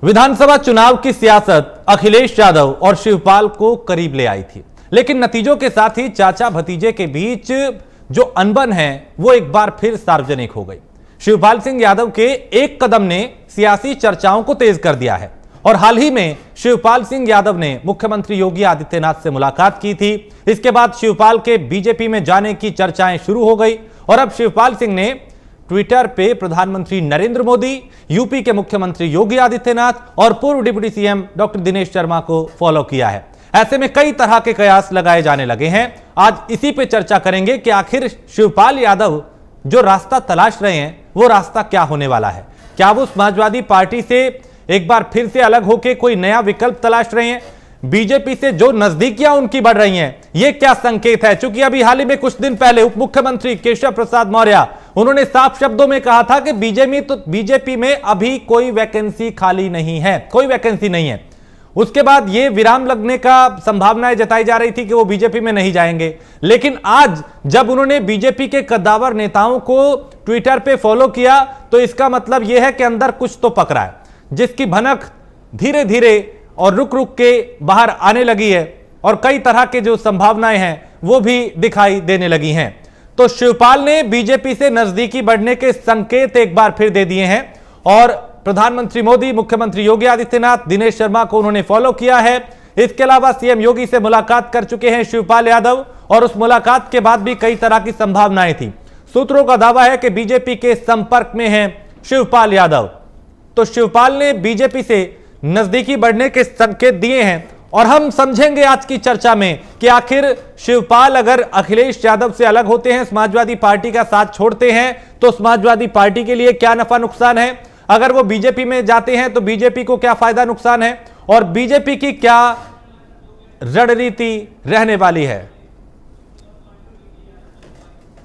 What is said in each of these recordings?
विधानसभा चुनाव की सियासत अखिलेश यादव और शिवपाल को करीब ले आई थी, लेकिन नतीजों के साथ ही चाचा भतीजे के बीच जो अनबन है वो एक बार फिर सार्वजनिक हो गई। शिवपाल सिंह यादव के एक कदम ने सियासी चर्चाओं को तेज कर दिया है और हाल ही में शिवपाल सिंह यादव ने मुख्यमंत्री योगी आदित्यनाथ से मुलाकात की थी। इसके बाद शिवपाल के बीजेपी में जाने की चर्चाएं शुरू हो गई और अब शिवपाल सिंह ने ट्विटर पे प्रधानमंत्री नरेंद्र मोदी, यूपी के मुख्यमंत्री योगी आदित्यनाथ और पूर्व deputy CM doctor Dinesh Sharma को फॉलो किया है। ऐसे में कई तरह के कयास लगाए जाने लगे हैं। आज इसी पे चर्चा करेंगे कि आखिर शिवपाल यादव जो रास्ता तलाश रहे हैं वो रास्ता क्या होने वाला है। क्या वो समाजवादी पार्टी से एक बार फिर से अलग होकर कोई नया विकल्प तलाश रहे हैं? बीजेपी से जो नजदीकियां उनकी बढ़ रही हैं, ये क्या संकेत है? चूंकि अभी हाल ही में कुछ दिन पहले उप मुख्यमंत्री केशव प्रसाद मौर्य उन्होंने साफ शब्दों में कहा था कि बीजेपी में अभी कोई वैकेंसी खाली नहीं है, कोई वैकेंसी नहीं है। उसके बाद ये विराम लगने का संभावनाएं जताई जा रही थी कि वो बीजेपी में नहीं जाएंगे, लेकिन आज जब उन्होंने बीजेपी के कद्दावर नेताओं को ट्विटर पे फॉलो किया तो इसका मतलब यह है कि अंदर कुछ तो पक रहा है, जिसकी भनक धीरे धीरे और रुक रुक के बाहर आने लगी है और कई तरह के जो संभावनाएं हैं वो भी दिखाई देने लगी हैं। तो शिवपाल ने बीजेपी से नजदीकी बढ़ने के संकेत एक बार फिर दे दिए हैं और प्रधानमंत्री मोदी, मुख्यमंत्री योगी आदित्यनाथ, दिनेश शर्मा को उन्होंने फॉलो किया है। इसके अलावा सीएम योगी से मुलाकात कर चुके हैं शिवपाल यादव और उस मुलाकात के बाद भी कई तरह की संभावनाएं थी। सूत्रों का दावा है कि बीजेपी के संपर्क में है शिवपाल यादव। तो शिवपाल ने बीजेपी से नजदीकी बढ़ने के संकेत दिए हैं और हम समझेंगे आज की चर्चा में कि आखिर शिवपाल अगर अखिलेश यादव से अलग होते हैं, समाजवादी पार्टी का साथ छोड़ते हैं, तो समाजवादी पार्टी के लिए क्या नफा नुकसान है? अगर वो बीजेपी में जाते हैं तो बीजेपी को क्या फायदा नुकसान है और बीजेपी की क्या रणनीति रहने वाली है?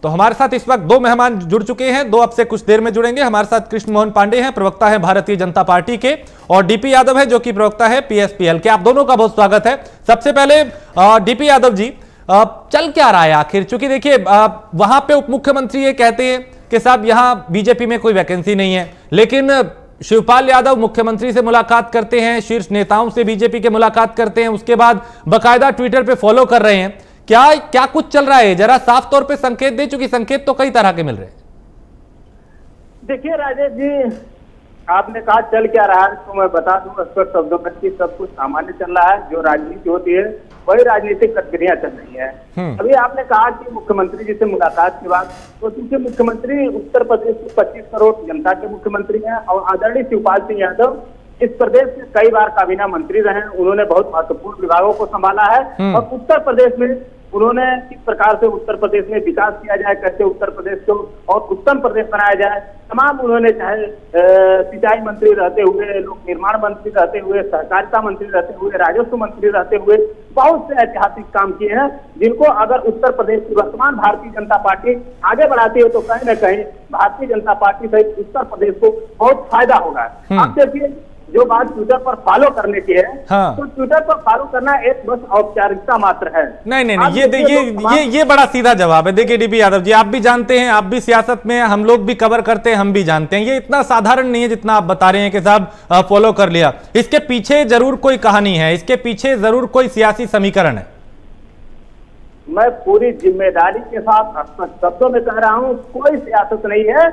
तो हमारे साथ इस वक्त दो मेहमान जुड़ चुके हैं, दो अब से कुछ देर में जुड़ेंगे। हमारे साथ कृष्ण मोहन पांडे हैं, प्रवक्ता है भारतीय जनता पार्टी के, और डीपी यादव है जो कि प्रवक्ता है पीएसपीएल के। आप दोनों का बहुत स्वागत है। सबसे पहले डीपी यादव जी, चल क्या रहा है आखिर? चूंकि देखिए वहां पे उप मुख्यमंत्री ये कहते हैं कि साहब यहां बीजेपी में कोई वैकेंसी नहीं है, लेकिन शिवपाल यादव मुख्यमंत्री से मुलाकात करते हैं, शीर्ष नेताओं से बीजेपी के मुलाकात करते हैं, उसके बाद बाकायदा ट्विटर पे फॉलो कर रहे हैं। क्या कुछ चल रहा है? जरा साफ तौर पे संकेत दे, चूंकि संकेत तो कई तरह के मिल रहे हैं। देखिए राजेश जी, आपने कहा चल क्या रहा है, तो मैं बता दूं स्पष्ट शब्दों में कि सब कुछ सामान्य चल रहा है। जो राजनीति होती है वही राजनीतिक गतिविधियां चल रही है। अभी आपने कहा कि मुख्यमंत्री जी से मुलाकात के बाद, तो चूंकि मुख्यमंत्री उत्तर प्रदेश के 25 करोड़ जनता के मुख्यमंत्री हैं और आदरणीय शिवपाल सिंह यादव इस प्रदेश में कई बार काबीना मंत्री रहे, उन्होंने बहुत महत्वपूर्ण विभागों को संभाला है और उत्तर प्रदेश में उन्होंने किस प्रकार से उत्तर प्रदेश में विकास किया जाए, कैसे उत्तर प्रदेश को और उत्तम प्रदेश बनाया जाए, तमाम उन्होंने चाहे सिंचाई मंत्री रहते हुए, लोक निर्माण मंत्री रहते हुए, सहकारिता मंत्री रहते हुए, राजस्व मंत्री रहते हुए बहुत से ऐतिहासिक काम किए हैं, जिनको अगर उत्तर प्रदेश की वर्तमान भारतीय जनता पार्टी आगे बढ़ाती है तो कहीं न कहीं भारतीय जनता पार्टी सहित उत्तर प्रदेश को बहुत फायदा होगा। आप देखिए, जो बात ट्विटर पर फॉलो करने की है, हाँ। तो ट्विटर पर फॉलो करना एक बस औपचारिकता मात्र है। नहीं, ये देखिए, ये बड़ा सीधा जवाब है। देखिए डीपी यादव जी, आप भी जानते हैं, आप भी सियासत में, हम लोग भी कवर करते हैं, हम भी जानते हैं, ये इतना साधारण नहीं है जितना आप बता रहे हैं कि साहब फॉलो कर लिया। इसके पीछे जरूर कोई कहानी है, इसके पीछे जरूर कोई सियासी समीकरण है। मैं पूरी जिम्मेदारी के साथ शब्दों में कह रहा हूँ, कोई सियासत नहीं है,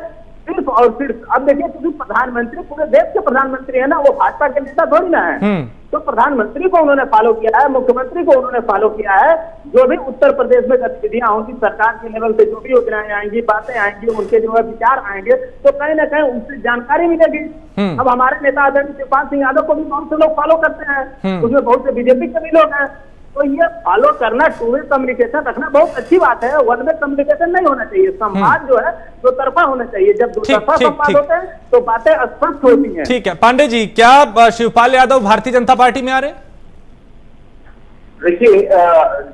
सिर्फ और सिर्फ। अब देखिए, क्योंकि प्रधानमंत्री पूरे देश के प्रधानमंत्री है ना, वो भाजपा के नेता थोड़ी ना है। तो प्रधानमंत्री को उन्होंने फॉलो किया है, मुख्यमंत्री को उन्होंने फॉलो किया है। जो भी उत्तर प्रदेश में गतिविधियां होंगी, सरकार के लेवल से जो भी योजनाएं आएंगी, बातें आएंगी, उनके जो है विचार आएंगे, तो कहीं ना कहीं उनसे जानकारी मिलेगी। अब हमारे नेता आदरणीय शिवपाल सिंह यादव को भी बहुत से लोग फॉलो करते हैं, उसमें बहुत से बीजेपी के भी लोग हैं। तो ये फॉलो करना, टू वे कम्युनिकेशन रखना बहुत अच्छी बात है। वन वे कम्युनिकेशन नहीं होना चाहिए, संवाद जो है दो तरफा होना चाहिए। जब दो तरफा संवाद होते हैं तो बातें स्पष्ट होती हैं। ठीक है पांडे जी, क्या शिवपाल यादव भारतीय जनता पार्टी में आ रहे? देखिए,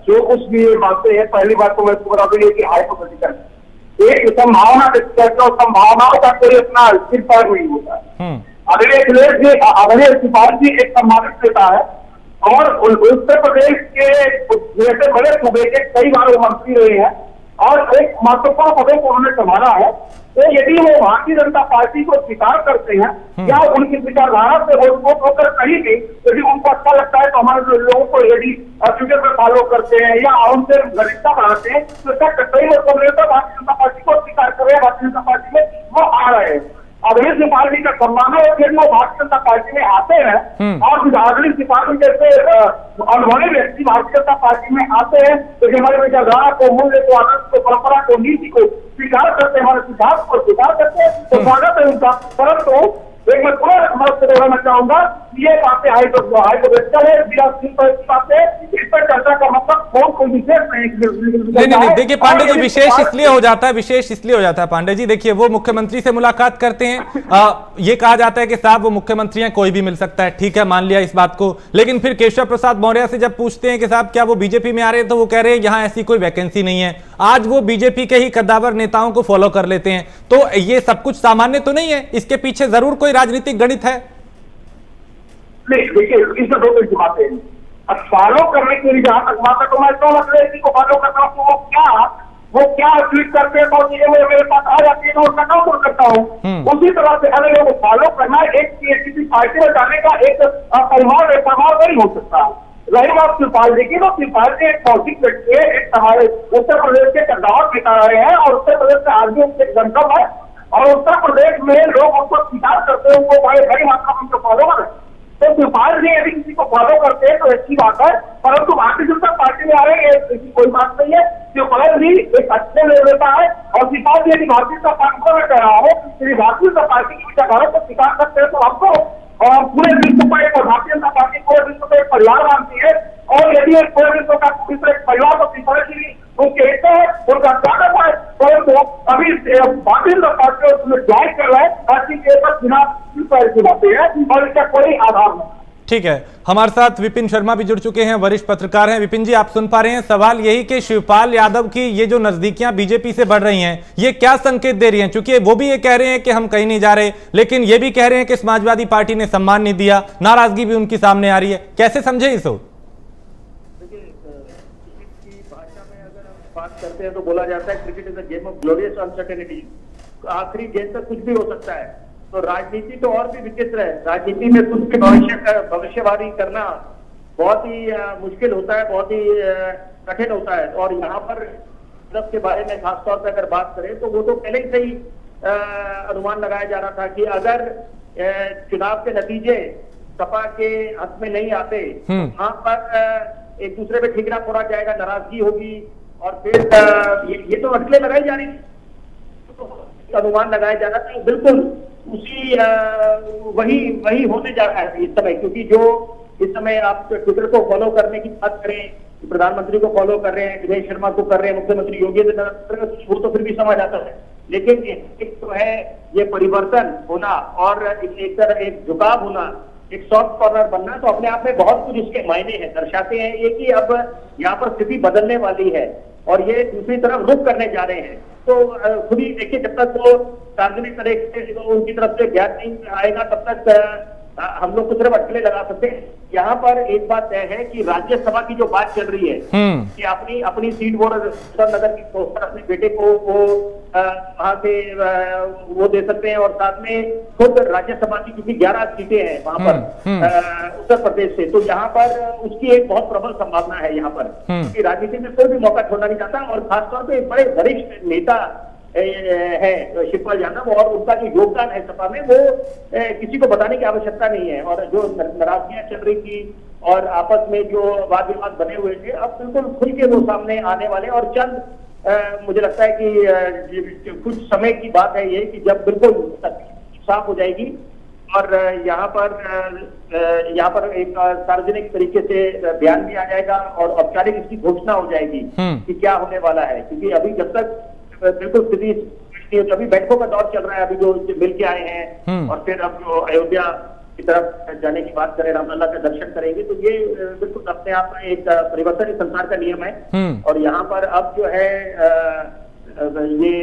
जो कुछ भी ये बातें हैं, पहली बात तो मैं बता दूं कि हाइपोथेटिकल एक संभावना और संभावनाओं का कोई अपना सिर पैर नहीं होता है। अगले शिवपाल जी एक संभावित नेता है और उत्तर प्रदेश के जैसे बड़े सूबे के कई बार वो मंत्री रहे हैं और एक महत्वपूर्ण पदों को उन्होंने संभाला है। तो यदि वो भारतीय जनता पार्टी को स्वीकार करते हैं या उनकी विचारधारा से ओतप्रोत होकर कहीं भी यदि उनको अच्छा लगता है तो हमारे लोगों को यदि ट्विटर पर फॉलो करते हैं या उनसे घनिष्ठता बढ़ाते हैं तो इसका कई मतलब नहीं होता भारतीय जनता पार्टी को स्वीकार कर रहे हैं, भारतीय जनता पार्टी में वो आ रहे हैं। अखिलेश सिपाही का सम्मान है कि वो भारतीय जनता पार्टी में आते हैं और अखिलेश सिपाही जैसे अनुभवी व्यक्ति भारतीय जनता पार्टी में आते हैं तो हमारे विचारधारा को, मूल्य को, आदर्श को, परंपरा को, नीति को स्वीकार करते हैं, हमारे सिद्धांत को स्वीकार करते हैं तो स्वागत है उनका। परंतु एक मैं पुनः मत से दोहराना चाहूंगा ये बातें हाइपोथेटिकल है, इस पर चर्चा का मतलब बहुत कोई विशेष नहीं। देखिए पांडे जी, विशेष इसलिए हो जाता है पांडे जी, देखिए वो मुख्यमंत्री से मुलाकात करते हैं, ये कहा जाता है कि साहब वो मुख्यमंत्री हैं, कोई भी मिल सकता है, ठीक है मान लिया इस बात को, लेकिन फिर केशव प्रसाद मौर्य से जब पूछते हैं कि साहब क्या वो बीजेपी में आ रहे हैं तो वो कह रहे हैं यहां ऐसी कोई वैकेंसी नहीं है। आज वो बीजेपी के ही कद्दावर नेताओं को फॉलो कर लेते हैं, तो ये सब कुछ सामान्य तो नहीं है, इसके पीछे जरूर कोई राजनीतिक गणित है। नहीं देखिए, इसमें दो तरह की बातें हैं। अब फॉलो करने के लिए जहां तक बात है तो मैं तो मतलब इसी को फॉलो करता हूँ तो वो क्या ट्वीट करते हैं तो चीजें मेरे पास आ जाती है तो उसका काउंटर करता हूँ। उसी तरह से अगर लोगों को फॉलो करना एक किसी पार्टी में जाने का एक परिवार नहीं हो सकता। रही बात शिवपाल जी की, तो शिवपाल जी एक भौतिक व्यक्ति है, एक हमारे उत्तर प्रदेश के कद्दावर बिता रहे हैं और उत्तर प्रदेश का आदमी उनके गंतव्य है और उत्तर प्रदेश में लोग उनको स्वीकार करते हैं, उनको बड़ी मात्रा में उनको फॉलो कर रहे हैं। तो शिवपाल जी यदि किसी को फॉलो करते हैं तो अच्छी बात है, परंतु भारतीय जनता पार्टी में आ रहे हैं ऐसी कोई बात नहीं है। शिवपाल जी एक अच्छे नेता है और शिवपाल जी यदि भारतीय जनता पार्टी को मैं कह रहा हूँ यदि भारतीय जनता पार्टी की विचारधारा को स्वीकार करते हैं तो हमको पूरे विश्व को एक भारतीय जनता पार्टी पूरे विश्व को एक परिवार मानती है और यदि पूरे विश्व का एक परिवार को स्वीकार की उनके हित है, उनका स्वागत है, परंतु अभी भारतीय जनता पार्टी उसमें ज्वाइन कर रहा है पार्टी के बातें है और इसका कोई आधार नहीं। ठीक है, हमारे साथ विपिन शर्मा भी जुड़ चुके हैं, वरिष्ठ पत्रकार हैं। विपिन जी, आप सुन पा रहे हैं, सवाल यही कि शिवपाल यादव की ये जो नजदीकियां बीजेपी से बढ़ रही हैं, ये क्या संकेत दे रही हैं? क्योंकि वो भी ये कह रहे हैं कि हम कहीं नहीं जा रहे, लेकिन ये भी कह रहे हैं कि समाजवादी पार्टी ने सम्मान नहीं दिया, नाराजगी भी उनकी सामने आ रही है, कैसे समझे इसको? बात करते हैं तो बोला जाता है cricket is a game of glorious uncertainty, आखिरी गेंद तक कुछ भी हो सकता है। तो राजनीति तो और भी विचित्र है, राजनीति में कुछ भी भविष्यवाणी करना बहुत ही मुश्किल होता है, बहुत ही कठिन होता है। और यहाँ पर ट्रम्प के बारे में खासतौर पर अगर बात करें तो वो तो पहले से ही अनुमान लगाया जा रहा था कि अगर चुनाव के नतीजे सपा के हक में नहीं आते वहां पर एक दूसरे पे ठीकरा फोड़ा जाएगा, नाराजगी होगी और फिर ये तो अटकलें लगाई जा रही थी, अनुमान लगाया जा रहा था, बिल्कुल उसी वही होने जा रहा है इस समय। क्योंकि जो इस समय आप ट्विटर को फॉलो करने की बात करें, प्रधानमंत्री को फॉलो कर रहे हैं, दिनेश शर्मा को कर रहे हैं, मुख्यमंत्री योगी आदित्यनाथ, वो तो फिर भी समझ आता है, लेकिन एक तो है ये परिवर्तन होना और एक तरह एक झुकाव होना, एक सॉफ्ट कॉर्नर बनना, तो अपने आप में बहुत कुछ इसके मायने हैं, दर्शाते हैं ये कि अब यहाँ पर स्थिति बदलने वाली है और ये दूसरी तरफ रुख करने जा रहे हैं। तो खुद ही देखिए, जब तक वो सार्वजनिक तरह से उनकी तरफ से ज्ञात नहीं आएगा तब तक हम लोग को सिर्फ अटकलें लगा सकते हैं। यहाँ पर एक बात तय है कि राज्यसभा की जो बात चल रही है कि अपनी सीट वो नगर की अपने बेटे को वो वहां से वो दे सकते हैं और साथ में खुद राज्यसभा की क्योंकि 11 सीटें हैं वहां पर उत्तर प्रदेश से, तो यहाँ पर उसकी एक बहुत प्रबल संभावना है यहाँ पर कि राजनीति में कोई भी मौका छोड़ना नहीं चाहता। और खासतौर पर एक बड़े वरिष्ठ नेता है शिवपाल यादव और उनका जो योगदान है सपा में वो किसी को बताने की आवश्यकता नहीं है। और जो नाराजगियां चल रही थी और आपस में जो वाद विवाद बने हुए थे, अब बिल्कुल खुल के वो सामने आने वाले और चंद मुझे लगता है कि कुछ समय की बात है ये कि जब बिल्कुल साफ हो जाएगी और यहाँ पर एक सार्वजनिक तरीके से बयान भी आ जाएगा और औपचारिक इसकी घोषणा हो जाएगी कि क्या होने वाला है। क्योंकि अभी जब तक बिल्कुल स्थिति, अभी बैठकों का दौर चल रहा है, अभी जो मिल के आए हैं और फिर अब जो अयोध्या की तरफ जाने की बात करें, रामलला का दर्शन करेंगे, तो ये बिल्कुल अपने आप में एक परिवर्तन इस संसार का नियम है। और यहाँ पर अब जो है ये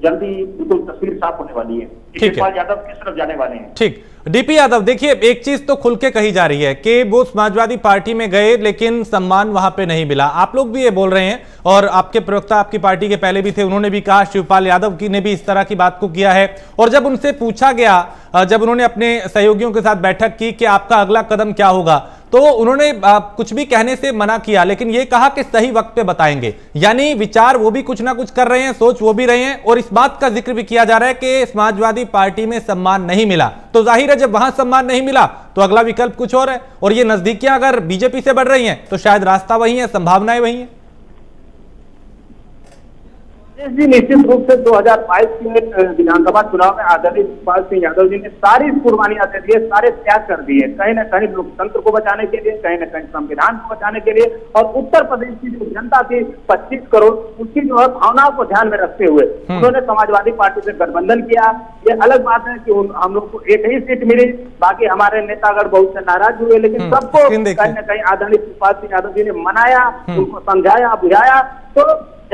जल्दी बिल्कुल तस्वीर साफ होने वाली है, शिवपाल यादव किस तरफ जाने वाले हैं। ठीक। डीपी यादव, देखिए एक चीज तो खुल के कही जा रही है कि वो समाजवादी पार्टी में गए लेकिन सम्मान वहां पे नहीं मिला। आप लोग भी ये बोल रहे हैं और आपके प्रवक्ता आपकी पार्टी के पहले भी थे, उन्होंने भी कहा, शिवपाल यादव की ने भी इस तरह की बात को किया है। और जब उनसे पूछा गया, जब उन्होंने अपने सहयोगियों के साथ बैठक की कि आपका अगला कदम क्या होगा, तो उन्होंने कुछ भी कहने से मना किया, लेकिन ये कहा कि सही वक्त पे बताएंगे। यानी विचार वो भी कुछ ना कुछ कर रहे हैं, सोच वो भी रहे हैं। और इस बात का जिक्र भी किया जा रहा है कि समाजवादी पार्टी में सम्मान नहीं मिला, तो जाहिर है जब वहां सम्मान नहीं मिला तो अगला विकल्प कुछ और है। और ये नजदीकियां अगर बीजेपी से बढ़ रही हैं तो शायद रास्ता वही है, संभावनाएं वही हैं। जी निश्चित रूप से 2022 के विधानसभा चुनाव में आदरणीय शिवपाल सिंह यादव जी ने सारी कुर्बानियां दे दी है, सारे त्याग कर दिए, कहीं ना कहीं लोकतंत्र को बचाने के लिए, कहीं ना कहीं संविधान को बचाने के लिए। और उत्तर प्रदेश की जो जनता थी 25 करोड़, उसकी जो है भावनाओं को ध्यान में रखते हुए उन्होंने समाजवादी पार्टी से गठबंधन किया। ये अलग बात है कि हम लोग को एक ही सीट मिली, बाकी हमारे नेतागण बहुत से नाराज हुए, लेकिन सबको कहीं ना कहीं आदरणीय शिवपाल सिंह यादव जी ने मनाया, उनको समझाया बुझाया, तो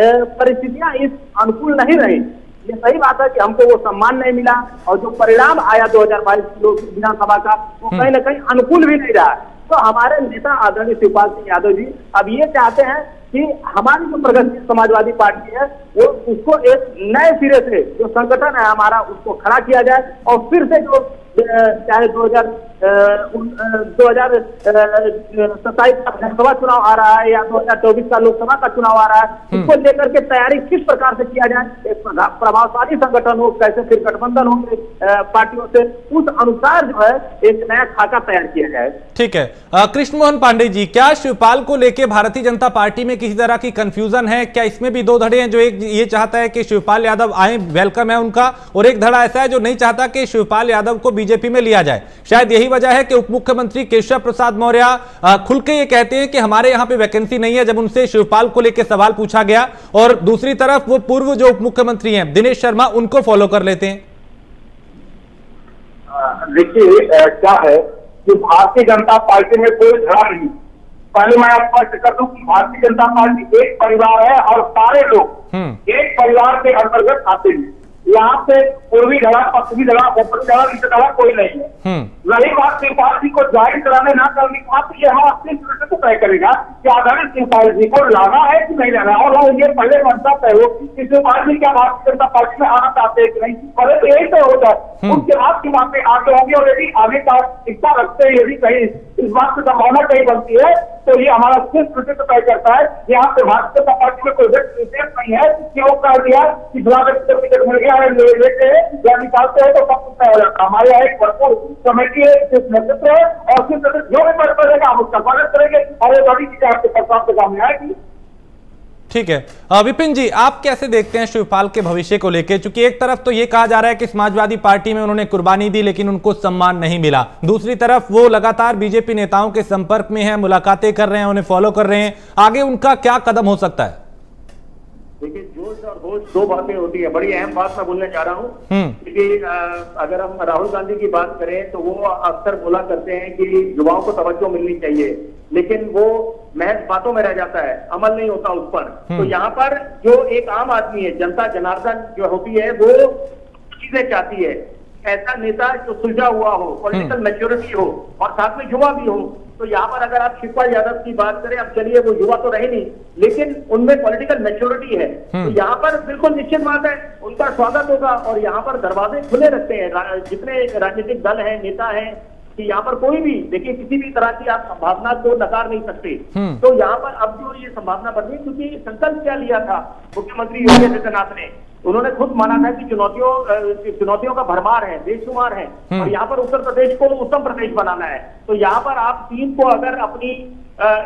परिस्थितियां इस अनुकूल नहीं रही। ये सही बात है कि हमको वो सम्मान नहीं मिला और जो परिणाम आया 2022 विधानसभा का वो कहीं ना कहीं अनुकूल भी नहीं रहा। तो हमारे नेता आदरणीय शिवपाल सिंह यादव जी अब ये चाहते हैं कि हमारी जो प्रगतिशील समाजवादी पार्टी है वो उसको एक नए सिरे से जो संगठन है हमारा उसको खड़ा किया जाए और फिर से जो चाहे 2027 का विधानसभा चुनाव आ रहा है या 2024 का लोकसभा का चुनाव आ रहा है, उसको लेकर के तैयारी किस प्रकार से किया जाए, एक प्रभावशाली संगठन हो, कैसे फिर गठबंधन हो पार्टियों से, उस अनुसार जो है एक नया खाका तैयार किया जाए। ठीक है। कृष्ण मोहन पांडे जी, क्या शिवपाल को लेकर भारतीय जनता पार्टी में किसी तरह की कंफ्यूजन है? क्या इसमें भी दो धड़े हैं, जो एक ये चाहता है कि शिवपाल यादव आए, वेलकम है उनका, और एक धड़ा ऐसा है जो नहीं चाहता कि शिवपाल यादव को बीजेपी में लिया जाए? शायद यही वजह है कि उप मुख्यमंत्री केशव प्रसाद मौर्य खुल के ये कहते हैं कि हमारे यहां पे वैकेंसी नहीं है, जब उनसे शिवपाल को लेकर सवाल पूछा गया। और दूसरी तरफ वो पूर्व जो उप मुख्यमंत्री हैं दिनेश शर्मा, उनको फॉलो कर लेते हैं। देखिए क्या है कि भारतीय जनता पार्टी में कोई झगड़ा नहीं। पहले मैं आपको स्पष्ट कर दूं कि भारतीय जनता पार्टी एक परिवार है और सारे लोग एक परिवार के अंतर्गत आते हैं। यहाँ पे पूर्वी धड़ा, पश्चिमी धड़ा, ऊपरी धड़ा, नीचे धड़ा कोई नहीं है। रही बात शिवपाल जी को ज्वाइन कराने ना करने की बात, ये हम अपनी दृष्टि को तय करेगा कि आदरणीय शिवपाल जी को लाना है कि नहीं लाना है। और ये पहले मनता तय हो कि शिवपाल जी क्या भारतीय जनता पार्टी में आना चाहते हैं कि नहीं, पहले तो यही तय होता है, उसके बाद की बातें आगे होंगी। और यदि आगे का इच्छा रखते हैं, यदि कहीं इस बात की संभावना कहीं बनती है तो ये हमारा सिर्फ दृष्टि को तय करता है। यहाँ पे भारतीय जनता पार्टी में कोई व्यक्ति विशेष नहीं है कि वो कह दिया कि दूसरा व्यक्ति को टिकट मिल गया है, लेते हैं या निकालते हैं तो सब कुछ तय हो जाता है। हमारे यहाँ एक भरपूर कमेटी है, सिर्फ नेतृत्व है और सिर्फ जो भी पद पड़ेगा हम उसका स्वागत करेंगे और ये बड़ी चीजें आपके प्रस्ताव के सामने आएगी। ठीक है। विपिन जी, आप कैसे देखते हैं शिवपाल के भविष्य को लेकर? चूंकि एक तरफ तो ये कहा जा रहा है कि समाजवादी पार्टी में उन्होंने कुर्बानी दी लेकिन उनको सम्मान नहीं मिला, दूसरी तरफ वो लगातार बीजेपी नेताओं के संपर्क में हैं, मुलाकातें कर रहे हैं, उन्हें फॉलो कर रहे हैं, आगे उनका क्या कदम हो सकता है? देखिए, जोश और होश दो बातें होती है। बड़ी अहम बात मैं बोलने जा रहा हूँ क्योंकि अगर हम राहुल गांधी की बात करें तो वो अक्सर बोला करते हैं कि युवाओं को तवज्जो मिलनी चाहिए, लेकिन वो महज बातों में रह जाता है, अमल नहीं होता उस पर। तो यहाँ पर जो एक आम आदमी है, जनता जनार्दन जो होती है, वो चीजें चाहती है, ऐसा नेता जो सुलझा हुआ हो, पॉलिटिकल मैच्योरिटी हो और साथ में युवा भी हो। तो यहाँ पर अगर आप शिवपाल यादव की बात करें, अब चलिए वो युवा तो रहे नहीं लेकिन उनमें पॉलिटिकल मैच्योरिटी है, तो यहाँ पर बिल्कुल निश्चित बात है उनका स्वागत होगा। और यहाँ पर दरवाजे खुले रखते हैं जितने राजनीतिक दल हैं, नेता हैं, कि यहाँ पर कोई भी देखिए किसी भी तरह की आप संभावना को नकार नहीं सकते। तो यहाँ पर अब जो ये संभावना बन रही, क्योंकि संकल्प क्या लिया था मुख्यमंत्री योगी आदित्यनाथ ने, उन्होंने खुद माना था कि चुनौतियों का भरमार है, बेशुमार है और यहाँ पर उत्तर प्रदेश को उत्तम प्रदेश बनाना है। तो यहाँ पर आप टीम को अगर अपनी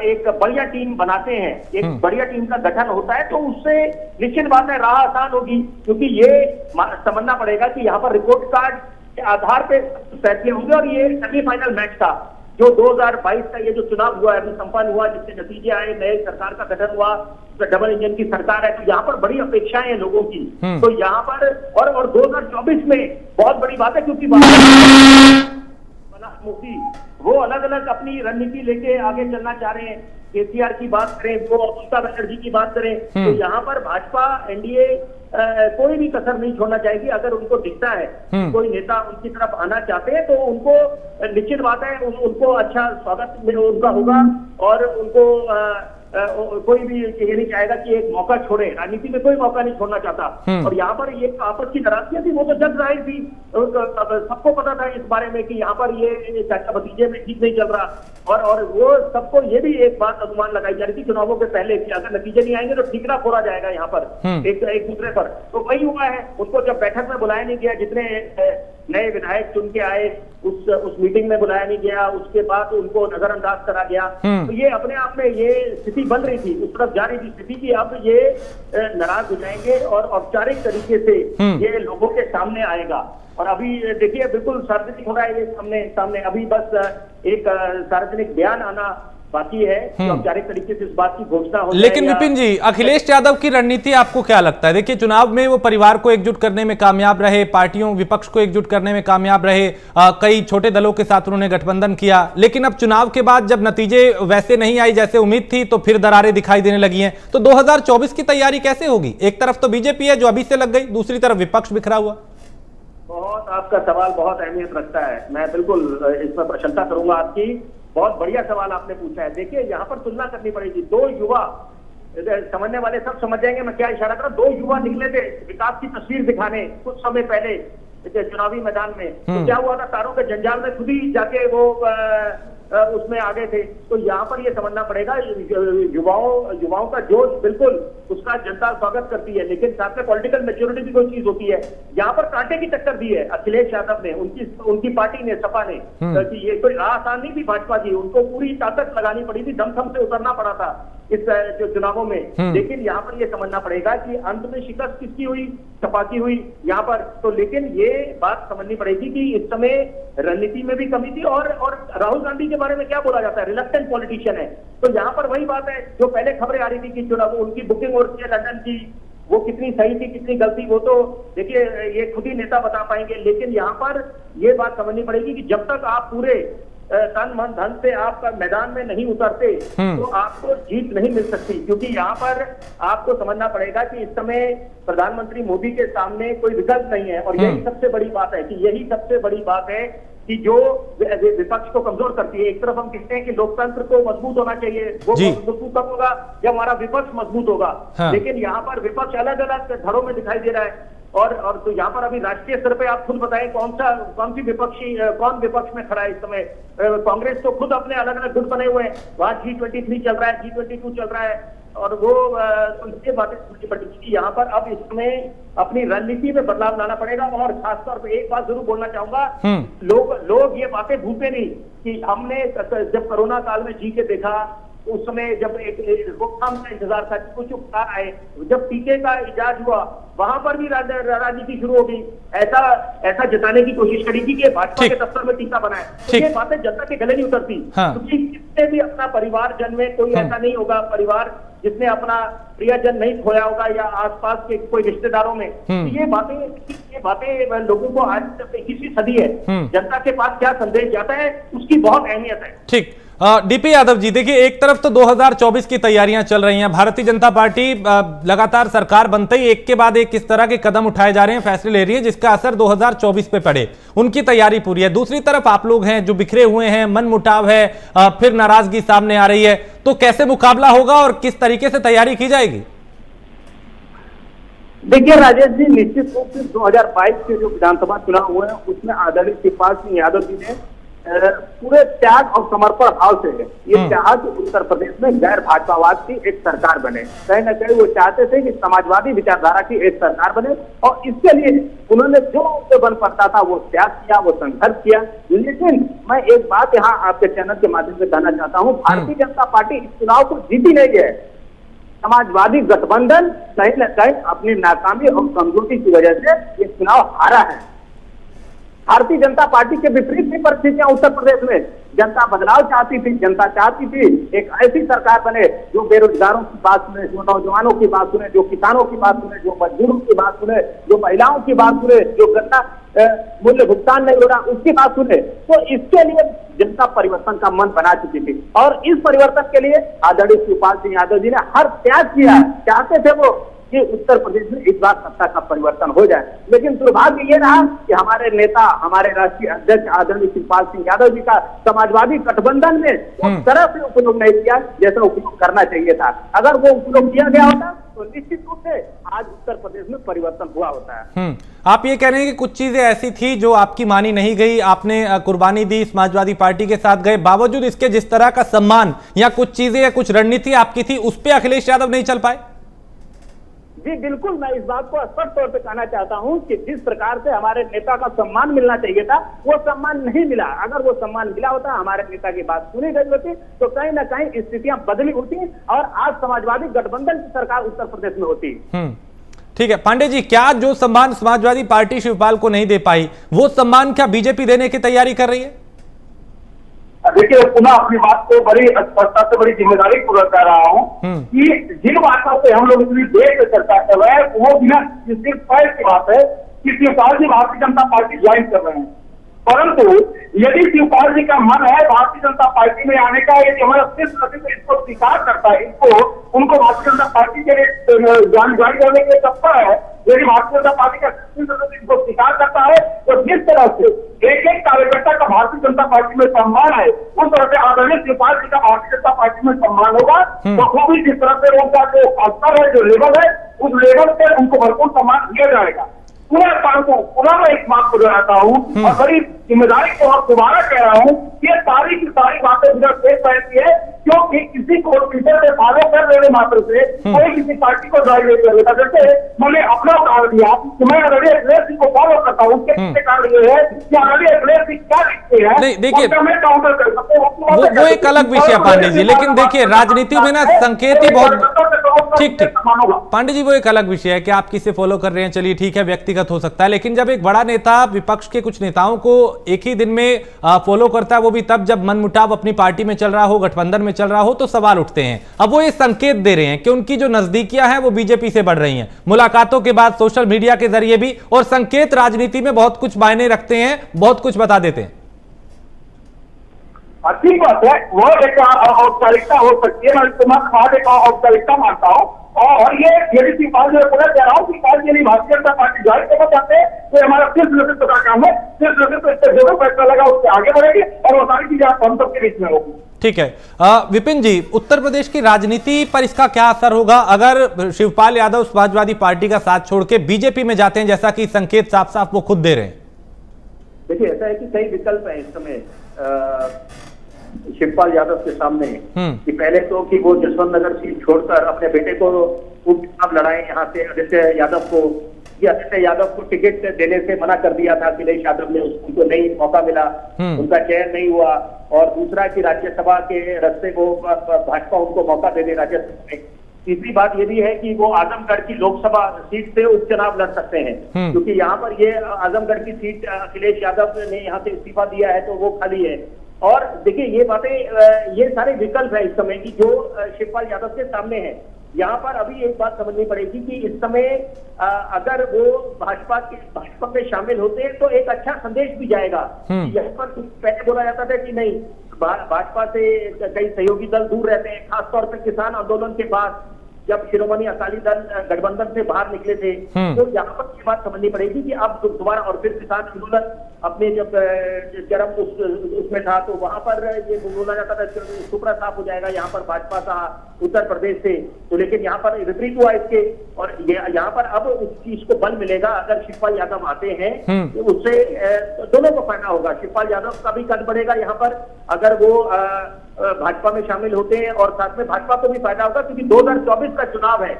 एक बढ़िया टीम बनाते हैं, एक बढ़िया टीम का गठन होता है, तो उससे निश्चित बात है राह आसान होगी, क्योंकि ये समझना पड़ेगा कि यहाँ पर रिपोर्ट कार्ड के आधार पे फैसले होंगे। और ये सेमीफाइनल मैच था जो 2022 का ये जो चुनाव हुआ है, अभी संपन्न हुआ, जिससे नतीजे आए, नए सरकार का गठन हुआ, डबल इंजन की सरकार है, तो यहाँ पर बड़ी अपेक्षाएं हैं लोगों की। तो यहाँ पर और 2024 में बहुत बड़ी बात है, क्योंकि मुखी वो अलग अलग अपनी रणनीति लेके आगे चलना चाह रहे हैं। केसीआर की बात करें, वो ममता बनर्जी की बात करें, तो यहाँ पर भाजपा एनडीए कोई भी कसर नहीं छोड़ना चाहेगी। अगर उनको दिखता है कोई नेता उनकी तरफ आना चाहते हैं तो उनको निश्चित बात है उनको अच्छा स्वागत उनका होगा और उनको कोई भी ये नहीं चाहेगा कि एक मौका छोड़े। राजनीति में कोई मौका नहीं छोड़ना चाहता। और यहाँ पर ये आपस की नाराजगियां थी वो तो जग जाहिर थी, सबको पता था इस बारे में कि यहाँ पर ये चाचा भतीजे में ठीक नहीं चल रहा। और वो सबको ये भी एक बात अनुमान लगाई जा रही थी चुनावों के पहले कि अगर नतीजे नहीं आएंगे तो ठीकरा फोड़ा जाएगा यहाँ पर एक दूसरे पर। तो वही हुआ है। उनको जब बैठक में बुलाया नहीं गया, जितने नए विधायक चुन के आए उस मीटिंग में बुलाया नहीं गया, उसके बाद उनको नजरअंदाज करा गया। तो ये अपने आप में ये स्थिति बन रही थी, उस तरफ जा रही थी स्थिति की अब ये नाराज हो जाएंगे और औपचारिक तरीके से ये लोगों के सामने आएगा। और अभी देखिए बिल्कुल सार्वजनिक हो रहा है ये सामने अभी बस एक सार्वजनिक बयान आना बाकी है कि औपचारिक तरीके से इस बात की घोषणा हो। लेकिन विपिन जी, अखिलेश यादव की रणनीति आपको क्या लगता है? देखिए चुनाव में वो परिवार को एकजुट करने में कामयाब रहे, पार्टियों विपक्ष को एकजुट करने में कामयाब रहे, कई छोटे दलों के साथ उन्होंने गठबंधन किया, लेकिन अब चुनाव के बाद जब नतीजे वैसे नहीं आई जैसे उम्मीद थी तो फिर दरारें दिखाई देने लगी हैं। तो 2024 की तैयारी कैसे होगी? एक तरफ तो बीजेपी है जो अभी से लग गई, दूसरी तरफ विपक्ष बिखरा हुआ। बहुत आपका सवाल बहुत अहमियत रखता है, मैं बिल्कुल इसमें प्रशंसा करूंगा आपकी। बहुत बढ़िया सवाल आपने पूछा है। देखिए यहाँ पर तुलना करनी पड़ेगी। दो युवा, समझने वाले सब समझ जाएंगे मैं क्या इशारा कर रहा हूं। दो युवा निकले थे विकास की तस्वीर दिखाने कुछ समय पहले चुनावी मैदान में। तो क्या हुआ था, तारों के जंजाल में खुद ही जाके वो उसमें आ गए थे। तो यहाँ पर ये समझना पड़ेगा युवाओं का जोश बिल्कुल उसका जनता स्वागत करती है, लेकिन साथ में पॉलिटिकल मैच्योरिटी भी कोई चीज होती है। यहाँ पर कांटे की टक्कर दी है अखिलेश यादव ने, उनकी पार्टी ने, सपा ने, कि ये कोई आसान नहीं थी भाजपा की, उनको पूरी ताकत लगानी पड़ी थी, दम से उतरना पड़ा था इस जो चुनावों में। लेकिन यहाँ पर ये समझना पड़ेगा कि अंत में शिकस्त किसकी हुई, सपा की हुई यहाँ पर। तो लेकिन ये बात समझनी पड़ेगी कि इस समय रणनीति में भी कमी थी और राहुल गांधी के बारे में क्या बोला जाता है, रिलक्टेंट पॉलिटिशियन है। तो यहाँ पर वही बात है जो पहले खबरें आ रही थी कि चुनाव उनकी बुकिंग हो रही है लंदन की, वो कितनी सही थी कितनी गलती वो तो देखिए ये खुद ही नेता बता पाएंगे। लेकिन यहाँ पर ये बात समझनी पड़ेगी कि जब तक आप पूरे तन मन धन से आप मैदान में नहीं उतरते तो आपको जीत नहीं मिल सकती। क्योंकि यहाँ पर आपको समझना पड़ेगा कि इस समय प्रधानमंत्री मोदी के सामने कोई विकल्प नहीं है। और यही सबसे बड़ी बात है कि यही सबसे बड़ी बात है कि जो विपक्ष को कमजोर करती है। एक तरफ हम कहते हैं कि लोकतंत्र को मजबूत होना चाहिए, वो मजबूत कब होगा जब हमारा विपक्ष मजबूत होगा। लेकिन यहाँ पर विपक्ष अलग अलग धड़ों में दिखाई दे रहा है। और तो यहाँ पर अभी राष्ट्रीय स्तर पे आप खुद बताएं कौन विपक्ष में खड़ा है इस समय। कांग्रेस तो खुद अपने अलग अलग गुट बने हुए हैं, वहाँ G23 चल रहा है, G22 चल रहा है। और वो ये बातें समझनी पड़ेगी यहाँ पर अब इसमें अपनी रणनीति में बदलाव लाना पड़ेगा। और खासतौर पर एक बात जरूर बोलना चाहूंगा, लोग ये बातें भूलते नहीं कि हमने जब कोरोना काल में जी के देखा उस समय जब एक रोकथाम का इंतजार था कि कुछ उपचार आए, जब टीके का इजाज हुआ वहां पर भी राजनीति शुरू हो गई। ऐसा जताने की कोशिश करी थी कि भाजपा के दफ्तर में टीका बनाए। तो ये बातें जनता के गले नहीं उतरती। क्योंकि किसने भी अपना परिवारजन में कोई ऐसा नहीं होगा परिवार जिसने अपना प्रियजन नहीं खोया होगा या आसपास के कोई रिश्तेदारों में। तो ये बातें लोगों को आज 21वीं सदी है, जनता के पास क्या संदेश जाता है उसकी बहुत अहमियत है। ठीक, डीपी यादव जी, देखिए एक तरफ तो 2024 की तैयारियां चल रही हैं, भारतीय जनता पार्टी लगातार सरकार बनते ही एक के बाद एक किस तरह के कदम उठाए जा रहे हैं, फैसले ले रही है जिसका असर 2024 पे पड़े, उनकी तैयारी पूरी है। दूसरी तरफ आप लोग हैं जो बिखरे हुए हैं, मन मुटाव है, फिर नाराजगी सामने आ रही है, तो कैसे मुकाबला होगा और किस तरीके से तैयारी की जाएगी? देखिए राजेश जी, निश्चित रूप से 2022 के जो विधानसभा चुनाव हुए हैं उसमें आदरणीय शिवपाल सिंह यादव जी ने पूरे त्याग और समर्पण भाव से ये चाहा कि उत्तर प्रदेश में गैर भाजपावाद की एक सरकार बने। कहीं न कहीं वो चाहते थे कि समाजवादी विचारधारा की एक सरकार बने और इसके लिए उन्होंने जो उनसे बन पड़ता था वो त्याग किया, वो संघर्ष किया। लेकिन मैं एक बात यहाँ आपके चैनल के माध्यम से कहना चाहता हूँ, भारतीय जनता पार्टी इस चुनाव को जीती नहीं है। समाजवादी गठबंधन कहीं न कहीं अपनी नाकामी और कमजोरी की वजह से ये चुनाव हारा है। भारतीय जनता पार्टी के विपरीत भी परिस्थितियां उत्तर प्रदेश में, जनता बदलाव चाहती थी, जनता चाहती थी एक ऐसी सरकार बने जो बेरोजगारों की बात सुने, जो नौजवानों की बात सुने, जो किसानों की बात सुने, जो मजदूरों की बात सुने, जो महिलाओं की बात सुने, जो गन्ना मूल्य भुगतान नहीं हो रहा उसकी बात सुने। तो इसके लिए जनता परिवर्तन का मन बना चुकी थी और इस परिवर्तन के लिए आदरणीय शिवपाल सिंह यादव जी ने हर त्याग किया। चाहते थे वो कि उत्तर प्रदेश में इस बार सत्ता का परिवर्तन हो जाए। लेकिन दुर्भाग्य ये रहा कि हमारे नेता, हमारे राष्ट्रीय अध्यक्ष आदरणीय शिवपाल सिंह यादव जी का समाजवादी गठबंधन में उस तरह से उपयोग नहीं किया जैसा उपयोग करना चाहिए था। अगर वो उपयोग किया गया होता तो निश्चित रूप से आज उत्तर प्रदेश में परिवर्तन हुआ होता है। आप ये कह रहे हैं कि कुछ चीजें ऐसी थी जो आपकी मानी नहीं गई, आपने कुर्बानी दी, समाजवादी पार्टी के साथ गए, बावजूद इसके जिस तरह का सम्मान या कुछ चीजें या कुछ रणनीति आपकी थी उस पर अखिलेश यादव नहीं चल पाए? जी बिल्कुल, मैं इस बात को स्पष्ट तौर पे कहना चाहता हूं कि जिस प्रकार से हमारे नेता का सम्मान मिलना चाहिए था वो सम्मान नहीं मिला। अगर वो सम्मान मिला होता, हमारे नेता की बात सुनी गई होती तो कहीं ना कहीं स्थितियां बदली होती और आज समाजवादी गठबंधन की सरकार उत्तर प्रदेश में होती। ठीक है पांडे जी, क्या जो सम्मान समाजवादी पार्टी शिवपाल को नहीं दे पाई वो सम्मान क्या बीजेपी देने की तैयारी कर रही है? देखिए, पुनः अपनी बात को बड़ी स्पष्टता से, बड़ी जिम्मेदारी पूर्वक कर रहा हूँ कि जिन बातों से हम लोग इतनी देर से चर्चा कर रहे हैं वो बिना सिर्फ फैक्ट की बात है कि शिवपाल जी भारतीय जनता पार्टी ज्वाइन कर रहे हैं। परंतु यदि शिवपाल जी का मन है भारतीय जनता पार्टी में आने का, यदि हमारा सिर्फ इसको स्वीकार करता है, उनको भारतीय जनता पार्टी के ज्वाइन करने के तत्पर है, यदि भारतीय जनता पार्टी का इसको स्वीकार करता है तो जिस तरह से एक एक कार्यकर्ता का भारतीय जनता पार्टी में सम्मान है उस तरह से आदरणीय शिवपाल जी का भारतीय जनता पार्टी में सम्मान होगा। तो वो भी जिस तरह से उनका जो स्तर है, जो लेवल है, उस लेवल पर उनको भरपूर सम्मान दिया जाएगा। पुनः मैं इस बात को दोहराता हूँ और बड़ी जिम्मेदारी को और दोबारा कह रहा हूँ कि ये सारी की सारी बातें बिना पेश रहती है, क्योंकि किसी को पीछे से फॉलो कर लेने मात्र से कोई किसी पार्टी को ड्राइव नहीं कर लेता। जैसे मैंने अपना उदाहरण दिया कि मैं आदरणीय अखिलेश जी को फॉलो करता हूँ, उसके पीछे कारण ये है कि आदरणीय अखिलेश जी क्या लिखते हैं, नहीं देखिए मैं काउंटर कर सकता हूँ। वो एक अलग विषय है पांडे जी, लेकिन देखिए राजनीति में ना संकेत ही बहुत ठीक पांडे जी, वो एक अलग विषय है कि आप किसे फॉलो कर रहे हैं, चलिए ठीक है, व्यक्तिगत हो सकता है, लेकिन जब एक बड़ा नेता विपक्ष के कुछ नेताओं को एक ही दिन में फॉलो करता है, वो भी तब जब मनमुटाव अपनी पार्टी में चल रहा हो, गठबंधन में चल रहा हो, तो सवाल उठते हैं। अब वो ये संकेत दे रहे हैं कि उनकी जो नजदीकियां हैं वो बीजेपी से बढ़ रही हैं, मुलाकातों के बाद, सोशल मीडिया के जरिए भी, और संकेत राजनीति में बहुत कुछ मायने रखते हैं, बहुत कुछ बता देते हैं। अच्छी बात है, वो एक औपचारिकता हो सकती है, मैं तुम्हारा एक औपचारिकता मानता हूँ। और ये यदि शिवपाल जी को कह रहा हूँ, शिवपाल जी यदि भारतीय जनता पार्टी ज्वाइन करना चाहते हैं तो हमारा सिर्फ नेतृत्व का काम है, सिर्फ नेतृत्व इससे जो फैसला लगा उससे आगे बढ़ेगी और वो सारी चीजें हम सबके बीच में होगी। ठीक है विपिन जी, उत्तर प्रदेश की राजनीति पर इसका क्या असर होगा अगर शिवपाल यादव समाजवादी पार्टी का साथ छोड़ के बीजेपी में जाते हैं, जैसा कि संकेत साफ साफ वो खुद दे रहे हैं? देखिए, ऐसा है कि कई विकल्प है इस समय शिवपाल यादव के सामने कि पहले तो कि वो जसवंत नगर सीट छोड़कर अपने बेटे को उपचुनाव लड़ाए यहाँ से आदित्य यादव को, कि आदित्य यादव को टिकट देने से मना कर दिया था अखिलेश यादव ने, उनको नहीं मौका मिला, उनका चयन नहीं हुआ। और दूसरा कि राज्यसभा के रास्ते को भाजपा उनको मौका दे दे राज्यसभा में। तीसरी बात ये भी है कि वो आजमगढ़ की लोकसभा सीट से उपचुनाव लड़ सकते हैं, क्योंकि यहाँ पर ये आजमगढ़ की सीट अखिलेश यादव ने यहाँ से इस्तीफा दिया है तो वो खाली है। और देखिए ये बातें, ये सारे विकल्प है इस समय की जो शिवपाल यादव के सामने है। यहाँ पर अभी एक बात समझनी पड़ेगी कि इस समय अगर वो भाजपा में शामिल होते हैं तो एक अच्छा संदेश भी जाएगा। यहाँ पर पहले बोला जाता था कि नहीं, भाजपा से कई सहयोगी दल दूर रहते हैं, खासतौर पर किसान आंदोलन के बाद जब शिरोमणि अकाली दल गठबंधन से बाहर निकले थे, तो यहाँ पर ये बात समझनी पड़ेगी कि अब दोबारा और फिर किसान आंदोलन अपने जब चरम उसमें था तो वहां पर ये बोला जाता था सुपरा साफ हो जाएगा यहाँ पर भाजपा का उत्तर प्रदेश से, तो लेकिन यहाँ पर विपरीत हुआ इसके। और यहाँ पर अब उस चीज को बल मिलेगा अगर शिवपाल यादव आते हैं, तो उससे दोनों को फायदा होगा। शिवपाल यादव का भी कद बढ़ेगा यहाँ पर अगर वो भाजपा में शामिल होते हैं, और साथ में भाजपा को भी फायदा होगा क्योंकि 2024 का चुनाव है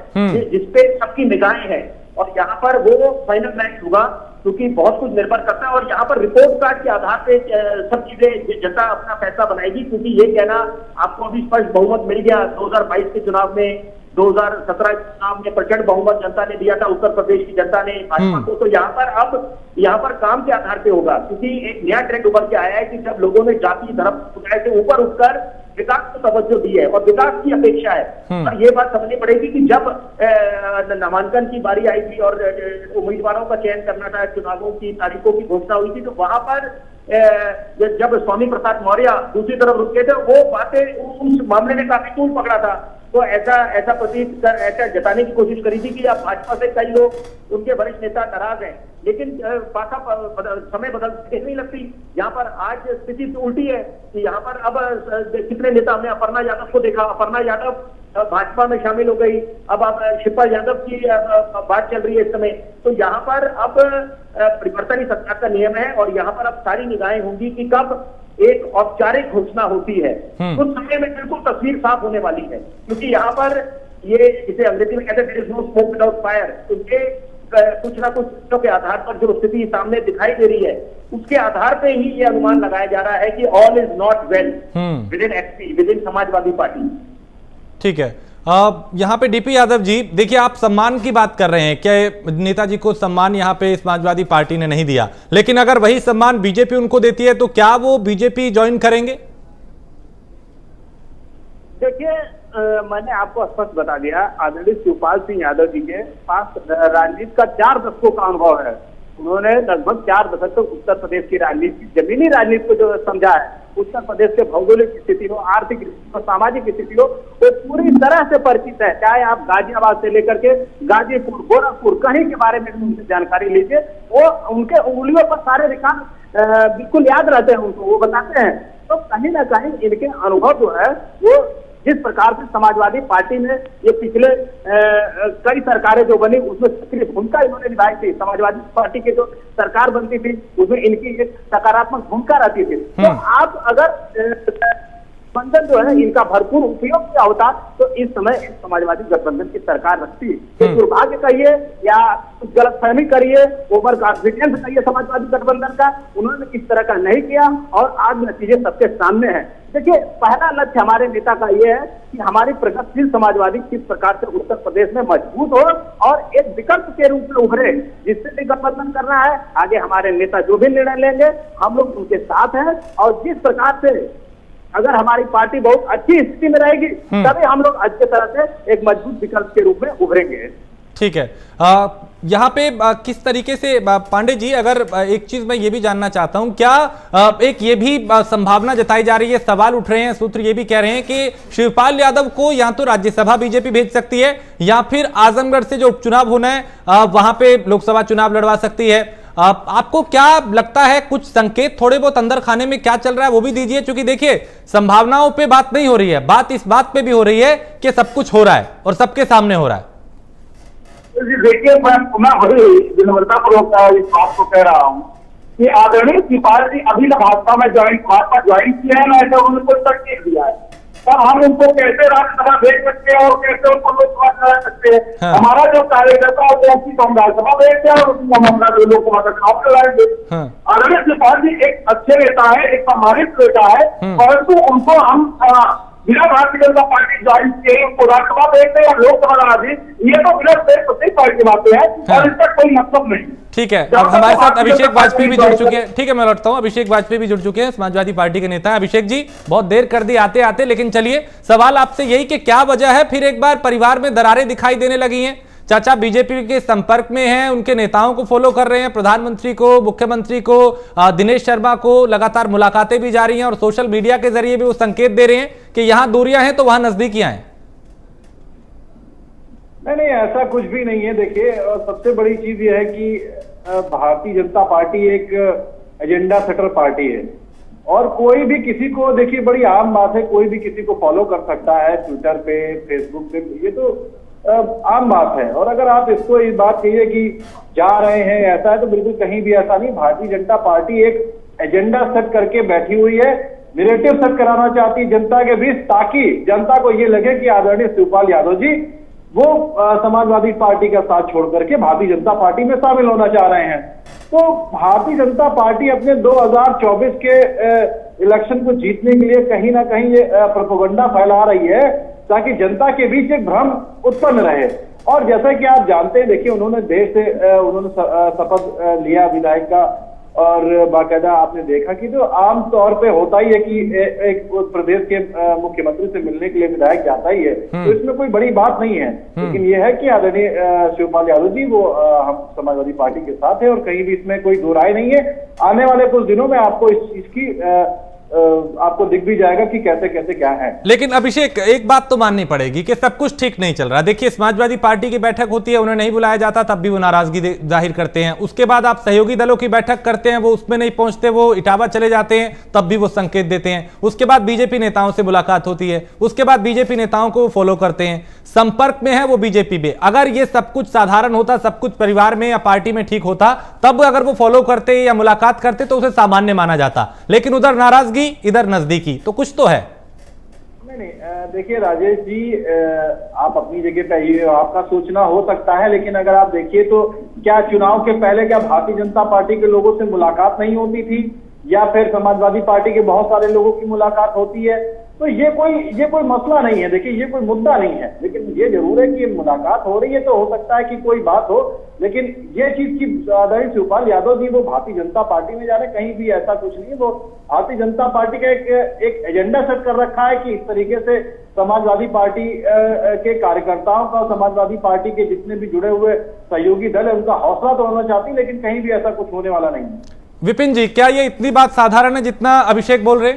जिसपे सबकी निगाहें हैं, और यहाँ पर वो फाइनल मैच होगा क्योंकि बहुत कुछ निर्भर करता है। और यहाँ पर रिपोर्ट कार्ड के आधार पे सब चीजें जनता अपना फैसला बनाएगी, क्योंकि ये कहना आपको अभी स्पष्ट बहुमत मिल गया 2022 के चुनाव में, 2017 के चुनाव में प्रचंड बहुमत जनता ने दिया था उत्तर प्रदेश की जनता ने भाजपा को। तो यहाँ पर अब यहाँ पर काम के आधार पे होगा, क्योंकि एक नया ट्रेंड उभर के आया है कि जब लोगों ने जाति धर्म से ऊपर उठकर विकास को तवज्जो दी है और विकास की अपेक्षा है। और ये बात समझनी पड़ेगी कि जब नामांकन की बारी आई थी और उम्मीदवारों का चयन करना था, चुनावों की तारीखों की घोषणा हुई थी, तो वहां पर जब स्वामी प्रसाद मौर्य दूसरी तरफ रुके थे, वो बातें उस मामले ने काफी तूल पकड़ा था तो ऐसा प्रतीत ऐसा जताने की कोशिश करी थी कि अब भाजपा से कई लोग उनके वरिष्ठ नेता नाराज हैं, लेकिन समय बदलते नहीं लगती। यहाँ पर आज स्थिति तो उल्टी है कि यहाँ पर अब कितने नेता, हमने अपर्णा यादव को देखा, अपर्णा यादव भाजपा में शामिल हो गई, अब शिवपाल यादव की बात चल रही है इस समय। तो यहाँ पर अब परिवर्तन ही सरकार का नियम है और यहाँ पर अब सारी निगाहें होंगी कि कब एक औपचारिक घोषणा होती है। कुछ समय में बिल्कुल तस्वीर साफ होने वाली है, क्योंकि यहाँ पर ये जिसे अंग्रेजी में कहते हैं there is no smoke without fire, उनके कुछ ना कुछ सूत्रों के आधार पर जो स्थिति सामने दिखाई दे रही है उसके आधार पे ही ये अनुमान लगाया जा रहा है कि all is not well with in SP, with in Samajwadi party. ठीक है, यहाँ पे डीपी यादव जी, देखिए आप सम्मान की बात कर रहे हैं कि नेताजी को सम्मान यहाँ पे समाजवादी पार्टी ने नहीं दिया, लेकिन अगर वही सम्मान बीजेपी उनको देती है तो क्या वो बीजेपी ज्वाइन करेंगे? देखिए, मैंने आपको स्पष्ट बता दिया, आदरणीय शिवपाल सिंह यादव जी के पास राजनीति का 4 दशकों का अनुभव है। उन्होंने लगभग 4 दशक तक उत्तर प्रदेश की राजनीति, जमीनी राजनीति को जो समझा है, उत्तर प्रदेश के भौगोलिक स्थिति हो, आर्थिक स्थिति हो, सामाजिक स्थिति हो, वो पूरी तरह से परिचित है। चाहे आप गाजियाबाद से लेकर के गाजीपुर, गोरखपुर, कहीं के बारे में उनसे जानकारी लीजिए, वो उनके उंगलियों पर सारे रिकॉर्ड बिल्कुल याद रहते हैं उनको, वो बताते हैं। तो कहीं ना कहीं इनके अनुभव जो है वो जिस प्रकार से समाजवादी पार्टी में ये पिछले कई सरकारें जो बनी उसमें सक्रिय भूमिका इन्होंने निभाई थी, समाजवादी पार्टी की जो सरकार बनती थी उसमें इनकी एक सकारात्मक भूमिका रहती थी। तो आप अगर गठबंधन जो है इनका भरपूर उपयोग किया होता तो इस समय समाजवादी गठबंधन की सरकार रखती। तो दुर्भाग्य कहिए या गलतफहमी करिए, ओवर कॉन्फिडेंस कहिए समाजवादी गठबंधन का, उन्होंने इस तरह का नहीं किया और आज नतीजे सबके सामने हैं। देखिए, पहला लक्ष्य हमारे नेता का ये है कि हमारी प्रगतिशील समाजवादी किस प्रकार से उत्तर प्रदेश में मजबूत हो और एक विकल्प के रूप में उभरे, जिससे भी गठबंधन करना है। आगे हमारे नेता जो भी निर्णय लेंगे हम लोग उनके साथ हैं और जिस प्रकार से अगर हमारी पार्टी बहुत अच्छी स्थिति में रहेगी तभी हम लोग अच्छी तरह से एक मजबूत विकल्प के रूप में उभरेंगे। ठीक है, यहाँ पे किस तरीके से पांडे जी, अगर एक चीज मैं ये भी जानना चाहता हूं, क्या एक ये भी संभावना जताई जा रही है, सवाल उठ रहे हैं, सूत्र ये भी कह रहे हैं कि शिवपाल यादव को या तो राज्यसभा बीजेपी भेज सकती है या फिर आजमगढ़ से जो उपचुनाव होना है वहां पे लोकसभा चुनाव लड़वा सकती है। आपको क्या लगता है, कुछ संकेत थोड़े बहुत अंदर खाने में क्या चल रहा है वो भी दीजिए, क्योंकि देखिए संभावनाओं पे बात नहीं हो रही है, बात इस बात पे भी हो रही है कि सब कुछ हो रहा है और सबके सामने हो रहा है। देखिए, मैं बड़ी विनम्रतापूर्वक इस बात को कह रहा हूँ कि आदरणीय शिवपाल जी अभी ना भाजपा ज्वाइन किया है, ना ऐसा उनको संकेत दिया है। और हम उनको कैसे राज्यसभा भेज सकते हैं और कैसे उनको लोकसभा चला सकते हैं। हाँ। हमारा जो कार्यकर्ता है वो हम राज्यसभा भेजते हैं और हमारा जो लोकसभा का चुनाव चलाएंगे। आदरणीय शिवपाल जी एक अच्छे नेता है, एक सम्मानित नेता है, परंतु उनको हम बिना भारतीय जनता पार्टी ज्वाइन किए उनको राज्यसभा भेजते और लोकसभा लगा दी, ये तो बिना प्रत्येक पार्टी की बातें हैं और इसका कोई मतलब नहीं। ठीक है, अब हमारे साथ अभिषेक वाजपेयी भी जुड़ चुके हैं। ठीक है, मैं लौटता हूं, अभिषेक वाजपेयी भी जुड़ चुके हैं, समाजवादी पार्टी के नेता। अभिषेक जी, बहुत देर कर दी आते आते, लेकिन चलिए सवाल आपसे यही कि क्या वजह है फिर एक बार परिवार में दरारें दिखाई देने लगी हैं? चाचा बीजेपी के संपर्क में हैं, उनके नेताओं को फॉलो कर रहे हैं, प्रधानमंत्री को, मुख्यमंत्री को, दिनेश शर्मा को लगातार मुलाकातें भी जारी हैं और सोशल मीडिया के जरिए भी वो संकेत दे रहे हैं कि यहां दूरियां हैं तो वहां नजदीकियां हैं। नहीं, ऐसा कुछ भी नहीं है। देखिए, सबसे बड़ी चीज यह है कि भारतीय जनता पार्टी एक एजेंडा सेटर पार्टी है और कोई भी किसी को, देखिए बड़ी आम बात है, कोई भी किसी को फॉलो कर सकता है ट्विटर पे, फेसबुक पे, ये तो आम बात है। और अगर आप इसको इस बात कहिए कि जा रहे हैं ऐसा है, तो बिल्कुल कहीं भी ऐसा नहीं। भारतीय जनता पार्टी एक एजेंडा सेट करके बैठी हुई है, नैरेटिव सेट कराना चाहती है जनता के बीच, ताकि जनता को ये लगे कि आदरणीय शिवपाल यादव जी वो समाजवादी पार्टी का साथ छोड़ करके भारतीय जनता पार्टी में शामिल होना चाह रहे हैं। तो भारतीय जनता पार्टी अपने 2024 के इलेक्शन को जीतने के लिए कहीं ना कहीं ये प्रोपेगेंडा फैला रही है ताकि जनता के बीच एक भ्रम उत्पन्न रहे। और जैसा कि आप जानते हैं, देखिए उन्होंने देश से उन्होंने शपथ लिया विधायक का, और बाकायदा आपने देखा कि जो आम तौर पे होता ही है कि एक प्रदेश के मुख्यमंत्री से मिलने के लिए विधायक जाता ही है, तो इसमें कोई बड़ी बात नहीं है। लेकिन यह है कि आदरणीय शिवपाल यादव जी वो हम समाजवादी पार्टी के साथ है और कहीं भी इसमें कोई दो राय नहीं है। आने वाले कुछ दिनों में आपको इसकी आपको दिख भी जाएगा कि कैसे कैसे क्या है। लेकिन अभिषेक, एक बात तो माननी पड़ेगी कि सब कुछ ठीक नहीं चल रहा। देखिए, समाजवादी पार्टी की बैठक होती है, उन्हें नहीं बुलाया जाता, तब भी वो नाराजगी जाहिर करते हैं। उसके बाद आप सहयोगी दलों की बैठक करते हैं, वो उसमें नहीं पहुंचते, वो इटावा चले जाते हैं, तब भी वो संकेत देते हैं। उसके बाद बीजेपी नेताओं से मुलाकात होती है, उसके बाद बीजेपी नेताओं को फॉलो करते हैं, संपर्क में है वो बीजेपी में। अगर ये सब कुछ साधारण होता, सब कुछ परिवार में या पार्टी में ठीक होता, तब अगर वो फॉलो करते या मुलाकात करते तो उसे सामान्य माना जाता। लेकिन उधर नाराजगी, इधर नजदीकी, तो कुछ तो है। नहीं, देखिए राजेश जी, आप अपनी जगह पे ही हो, आपका सोचना हो सकता है, लेकिन अगर आप देखिए तो क्या चुनाव के पहले क्या भारतीय जनता पार्टी के लोगों से मुलाकात नहीं होती थी, या फिर समाजवादी पार्टी के बहुत सारे लोगों की मुलाकात होती है? तो ये कोई मसला नहीं है, देखिए ये कोई मुद्दा नहीं है। लेकिन ये जरूर है कि मुलाकात हो रही है, तो हो सकता है कि कोई बात हो, लेकिन ये चीज की आदरणीय शिवपाल यादव जी वो भारतीय जनता पार्टी में जा रहे, कहीं भी ऐसा कुछ नहीं। वो भारतीय जनता पार्टी का एक एजेंडा सेट कर रखा है कि इस तरीके से समाजवादी पार्टी के कार्यकर्ताओं का, समाजवादी पार्टी के जितने भी जुड़े हुए सहयोगी दल है, उनका हौसला तो होना चाहती, लेकिन कहीं भी ऐसा कुछ होने वाला नहीं है। विपिन जी, क्या ये इतनी बात साधारण है जितना अभिषेक बोल रहे?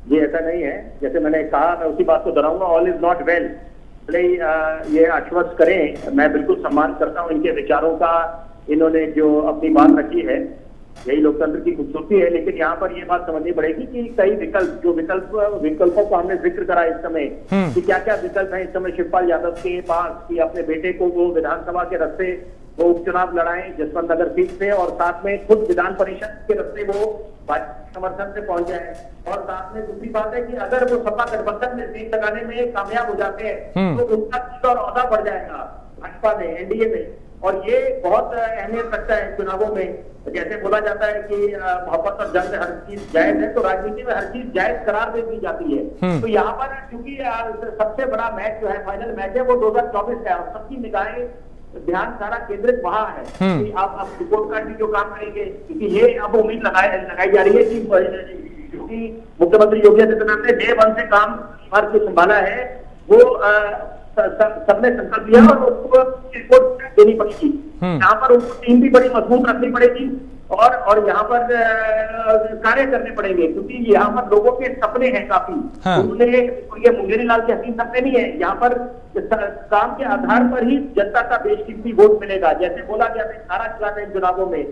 ये ऐसा नहीं है, जैसे मैंने कहा, मैं उसी बात को दोहराऊंगा, ऑल इज नॉट वेल। भले ये आश्वस्त करें, मैं बिल्कुल सम्मान करता हूं इनके विचारों का, इन्होंने जो अपनी बात रखी है, यही लोकतंत्र की खूबसूरती है। लेकिन यहाँ पर ये बात समझनी पड़ेगी कि कई विकल्पों को हमने जिक्र करा इस समय, कि क्या क्या विकल्प है इस समय शिवपाल यादव के पास, कि अपने बेटे को वो विधानसभा के रास्ते वो उपचुनाव लड़ाएं जसवंत नगर सीट से, और साथ में खुद विधान परिषद के रास्ते वो भाजपा समर्थन से पहुंच जाए। और साथ में दूसरी बात है कि अगर वो सपा गठबंधन में सीट लगाने में कामयाब हो जाते हैं तो उनका सीट और औहदा बढ़ जाएगा भाजपा में, एनडीए में, और ये बहुत अहमियत रखता है चुनावों में। जैसे बोला जाता है कि मोहब्बत और जंग हर चीज जायज है, तो राजनीति में हर चीज जायज करार दे दी जाती है। तो यहाँ पर क्योंकि सबसे बड़ा मैच जो है, फाइनल मैच है, वो 2024 का है, और सबकी निगाहें, ध्यान सारा केंद्रित वहां है कि आप रिपोर्ट कार्ड भी जो काम करेंगे, क्योंकि ये अब उम्मीद लगाई जा रही है कि क्योंकि मुख्यमंत्री योगी आदित्यनाथ ने डे 1 से काम जो संभाला है, वो सबने संकल्प लिया और उनको रिपोर्ट देनी पड़ेगी। यहाँ पर उनको टीम भी बड़ी मजबूत रखनी पड़ेगी, और यहाँ पर कार्य करने पड़ेंगे, क्योंकि यहाँ पर लोगों के सपने हैं काफी। उन्होंने ये मुंगेरीलाल के हसीन सपने नहीं है, यहाँ पर काम के आधार पर ही जनता का बेशकीमती वोट मिलेगा। जैसे बोला गया था सारा चुनाव इन चुनावों में,